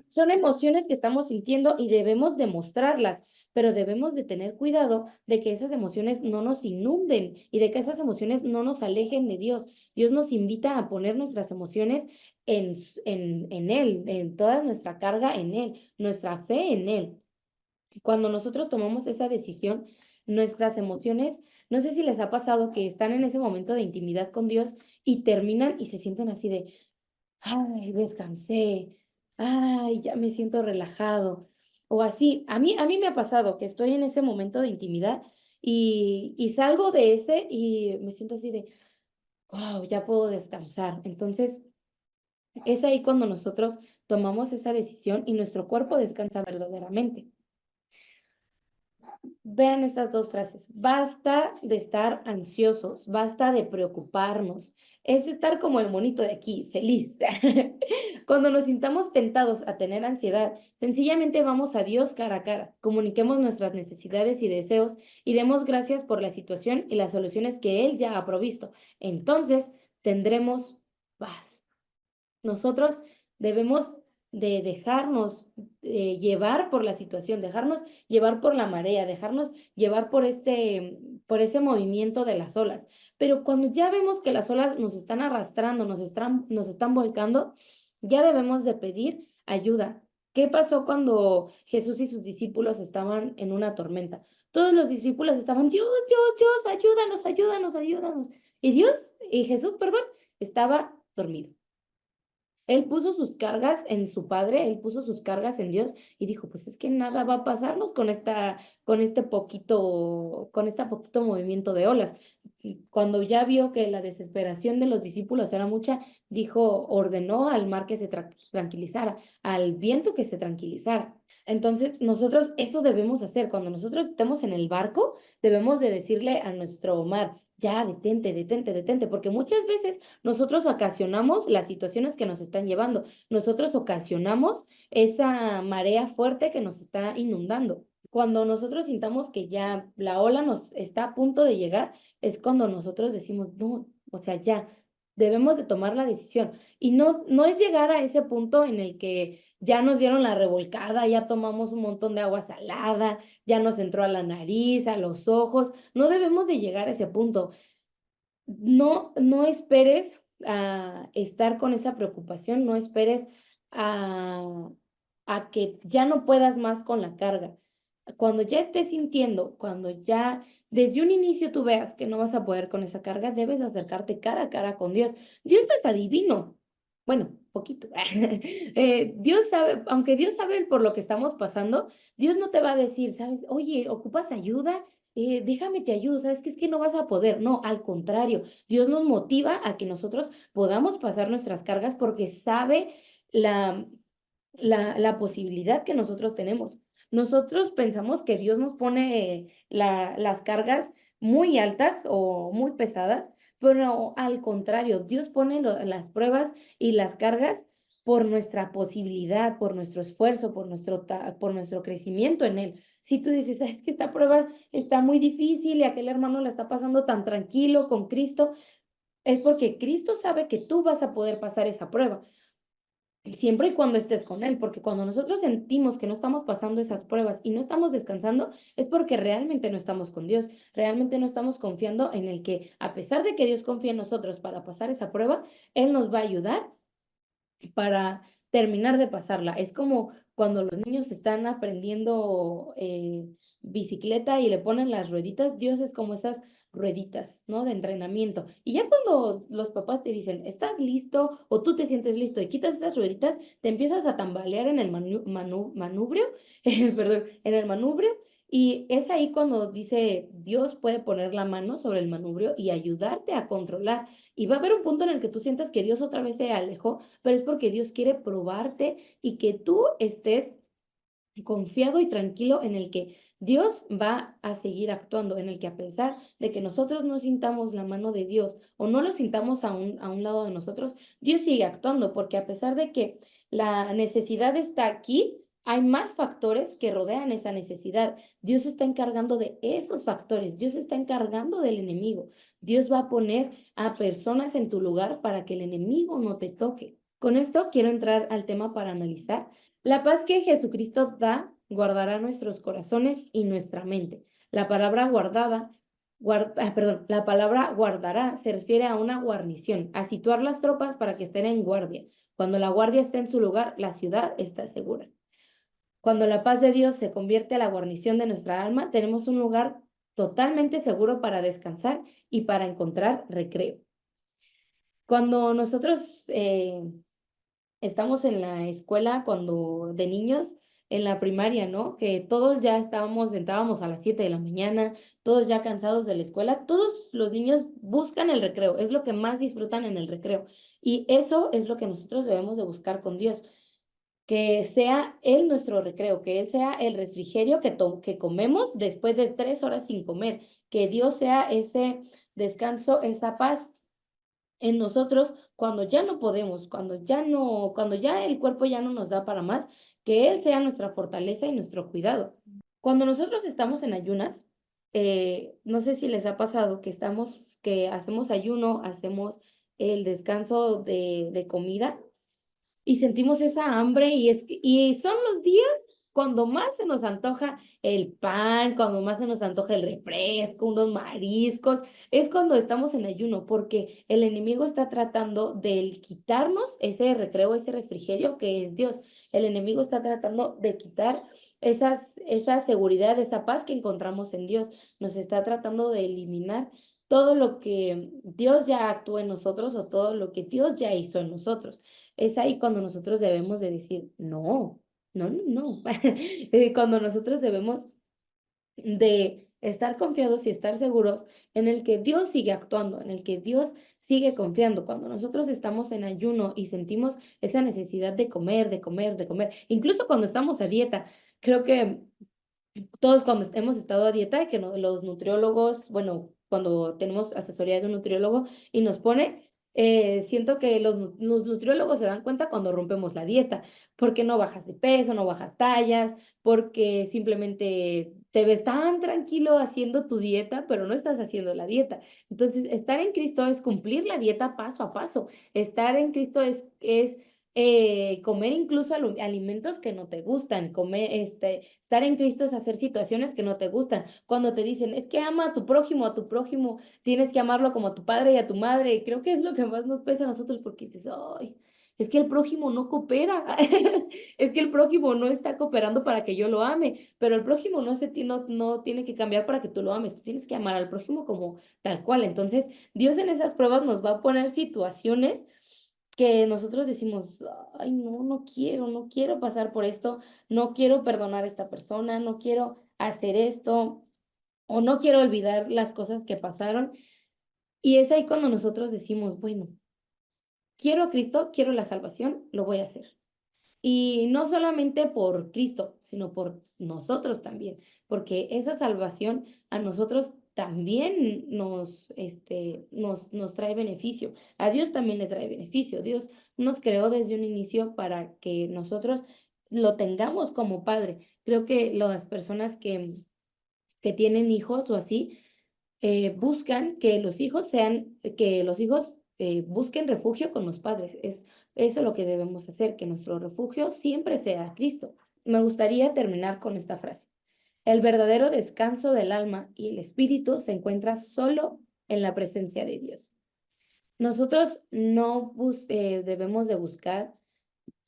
Son emociones que estamos sintiendo y debemos demostrarlas, pero debemos de tener cuidado de que esas emociones no nos inunden y de que esas emociones no nos alejen de Dios. Dios nos invita a poner nuestras emociones en Él, en toda nuestra carga en Él, nuestra fe en Él. Cuando nosotros tomamos esa decisión, nuestras emociones, no sé si les ha pasado que están en ese momento de intimidad con Dios y terminan y se sienten así de, ay, descansé, ay, ya me siento relajado. O así, a mí me ha pasado que estoy en ese momento de intimidad y salgo de ese y me siento así de, wow, ya puedo descansar. Entonces, es ahí cuando nosotros tomamos esa decisión y nuestro cuerpo descansa verdaderamente. Vean estas dos frases. Basta de estar ansiosos, basta de preocuparnos. Es estar como el monito de aquí, feliz. Cuando nos sintamos tentados a tener ansiedad, sencillamente vamos a Dios cara a cara, comuniquemos nuestras necesidades y deseos y demos gracias por la situación y las soluciones que Él ya ha provisto. Entonces tendremos paz. Nosotros debemos de dejarnos llevar por la situación, dejarnos llevar por la marea, dejarnos llevar por ese movimiento de las olas. Pero cuando ya vemos que las olas nos están arrastrando, nos están volcando, ya debemos de pedir ayuda. ¿Qué pasó cuando Jesús y sus discípulos estaban en una tormenta? Todos los discípulos estaban, Dios, Dios, Dios, ayúdanos, ayúdanos, ayúdanos. Y Jesús, perdón, estaba dormido. Él puso sus cargas en su Padre, él puso sus cargas en Dios y dijo, pues es que nada va a pasarnos con este poquito movimiento de olas. Y cuando ya vio que la desesperación de los discípulos era mucha, dijo, ordenó al mar que se tranquilizara, al viento que se tranquilizara. Entonces, nosotros eso debemos hacer. Cuando nosotros estemos en el barco, debemos de decirle a nuestro mar, ya, detente, detente, detente, porque muchas veces nosotros ocasionamos las situaciones que nos están llevando. Nosotros ocasionamos esa marea fuerte que nos está inundando. Cuando nosotros sintamos que ya la ola nos está a punto de llegar, es cuando nosotros decimos, no, o sea, ya, debemos de tomar la decisión. Y no es llegar a ese punto en el que ya nos dieron la revolcada, ya tomamos un montón de agua salada, ya nos entró a la nariz, a los ojos. No debemos de llegar a ese punto. No esperes a estar con esa preocupación, no esperes a, a que ya no puedas más con la carga. Cuando ya estés sintiendo, cuando ya desde un inicio tú veas que no vas a poder con esa carga, debes acercarte cara a cara con Dios. Dios no es adivino. Bueno, poquito. Dios sabe, aunque Dios sabe por lo que estamos pasando, Dios no te va a decir, ¿sabes? Oye, ¿ocupas ayuda? Déjame te ayudo, ¿sabes qué? Es que no vas a poder. No, al contrario, Dios nos motiva a que nosotros podamos pasar nuestras cargas porque sabe la, la posibilidad que nosotros tenemos. Nosotros pensamos que Dios nos pone las cargas muy altas o muy pesadas, pero al contrario, Dios pone las pruebas y las cargas por nuestra posibilidad, por nuestro esfuerzo, por nuestro crecimiento en Él. Si tú dices, "Ah, es que esta prueba está muy difícil y aquel hermano la está pasando tan tranquilo con Cristo", es porque Cristo sabe que tú vas a poder pasar esa prueba. Siempre y cuando estés con Él, porque cuando nosotros sentimos que no estamos pasando esas pruebas y no estamos descansando, es porque realmente no estamos con Dios, realmente no estamos confiando en el que, a pesar de que Dios confía en nosotros para pasar esa prueba, Él nos va a ayudar para terminar de pasarla. Es como cuando los niños están aprendiendo bicicleta y le ponen las rueditas, Dios es como esas rueditas, ¿no? De entrenamiento. Y ya cuando los papás te dicen, ¿estás listo? O tú te sientes listo y quitas esas rueditas, te empiezas a tambalear en el manubrio, perdón, en el manubrio. Y es ahí cuando dice, Dios puede poner la mano sobre el manubrio y ayudarte a controlar. Y va a haber un punto en el que tú sientas que Dios otra vez se alejó, pero es porque Dios quiere probarte y que tú estés confiado y tranquilo en el que Dios va a seguir actuando, en el que a pesar de que nosotros no sintamos la mano de Dios o no lo sintamos a un lado de nosotros, Dios sigue actuando, porque a pesar de que la necesidad está aquí, hay más factores que rodean esa necesidad. Dios se está encargando de esos factores. Dios se está encargando del enemigo. Dios va a poner a personas en tu lugar para que el enemigo no te toque. Con esto quiero entrar al tema para analizar. La paz que Jesucristo da guardará nuestros corazones y nuestra mente. La palabra la palabra guardará se refiere a una guarnición, a situar las tropas para que estén en guardia. Cuando la guardia esté en su lugar, la ciudad está segura. Cuando la paz de Dios se convierte a la guarnición de nuestra alma, tenemos un lugar totalmente seguro para descansar y para encontrar recreo. Cuando nosotros estamos en la escuela, cuando de niños, en la primaria, ¿no? Que todos ya entrábamos a las 7 de la mañana, todos ya cansados de la escuela, todos los niños buscan el recreo, es lo que más disfrutan en el recreo. Y eso es lo que nosotros debemos de buscar con Dios, que sea Él nuestro recreo, que Él sea el refrigerio que comemos después de 3 horas sin comer, que Dios sea ese descanso, esa paz en nosotros cuando ya no podemos, cuando ya el cuerpo ya no nos da para más, que Él sea nuestra fortaleza y nuestro cuidado. Cuando nosotros estamos en ayunas, no sé si les ha pasado que hacemos ayuno, hacemos el descanso de comida y sentimos esa hambre y son los días cuando más se nos antoja el pan, cuando más se nos antoja el refresco, unos mariscos, es cuando estamos en ayuno, porque el enemigo está tratando de quitarnos ese recreo, ese refrigerio que es Dios. El enemigo está tratando de quitar esa seguridad, esa paz que encontramos en Dios. Nos está tratando de eliminar todo lo que Dios ya actuó en nosotros o todo lo que Dios ya hizo en nosotros. Es ahí cuando nosotros debemos de decir, no, no, no, no. Cuando nosotros debemos de estar confiados y estar seguros en el que Dios sigue actuando, en el que Dios sigue confiando. Cuando nosotros estamos en ayuno y sentimos esa necesidad de comer, de comer, de comer, incluso cuando estamos a dieta, creo que todos cuando hemos estado a dieta, que los nutriólogos, bueno, cuando tenemos asesoría de un nutriólogo y nos pone, siento que los nutriólogos se dan cuenta cuando rompemos la dieta, porque no bajas de peso, no bajas tallas, porque simplemente te ves tan tranquilo haciendo tu dieta, pero no estás haciendo la dieta. Entonces, estar en Cristo es cumplir la dieta paso a paso. Estar en Cristo es comer incluso alimentos que no te gustan, estar en Cristo es hacer situaciones que no te gustan. Cuando te dicen, es que ama a tu prójimo, tienes que amarlo como a tu padre y a tu madre, creo que es lo que más nos pesa a nosotros porque dices, ay, es que el prójimo no coopera, es que el prójimo no está cooperando para que yo lo ame, pero el prójimo no tiene que cambiar para que tú lo ames, tú tienes que amar al prójimo como tal cual. Entonces, Dios en esas pruebas nos va a poner situaciones que nosotros decimos, ay, no, no quiero pasar por esto, no quiero perdonar a esta persona, no quiero hacer esto, o no quiero olvidar las cosas que pasaron. Y es ahí cuando nosotros decimos, bueno, quiero a Cristo, quiero la salvación, lo voy a hacer. Y no solamente por Cristo, sino por nosotros también, porque esa salvación a nosotros también nos trae beneficio. A Dios también le trae beneficio. Dios nos creó desde un inicio para que nosotros lo tengamos como padre. Creo que las personas que tienen hijos o así, buscan que los hijos busquen refugio con los padres. Es eso lo que debemos hacer, que nuestro refugio siempre sea Cristo. Me gustaría terminar con esta frase. El verdadero descanso del alma y el espíritu se encuentra solo en la presencia de Dios. Nosotros no debemos de buscar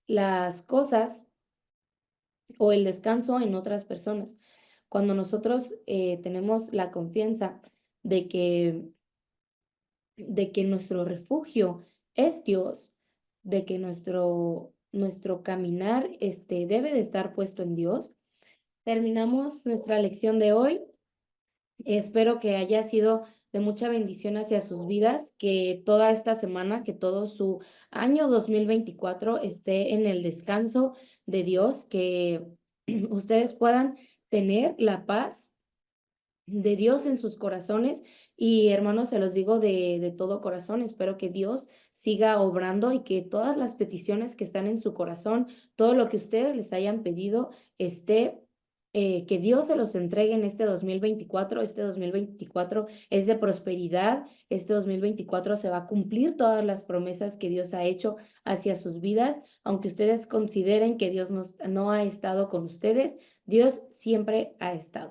las cosas o el descanso en otras personas. Cuando nosotros tenemos la confianza de que nuestro refugio es Dios, de que nuestro caminar debe de estar puesto en Dios. Terminamos nuestra lección de hoy. Espero que haya sido de mucha bendición hacia sus vidas, que toda esta semana, que todo su año 2024 esté en el descanso de Dios, que ustedes puedan tener la paz de Dios en sus corazones y hermanos, se los digo de todo corazón, espero que Dios siga obrando y que todas las peticiones que están en su corazón, todo lo que ustedes les hayan pedido, que Dios se los entregue en este 2024. Este 2024 es de prosperidad, este 2024 se va a cumplir todas las promesas que Dios ha hecho hacia sus vidas, aunque ustedes consideren que Dios no ha estado con ustedes, Dios siempre ha estado.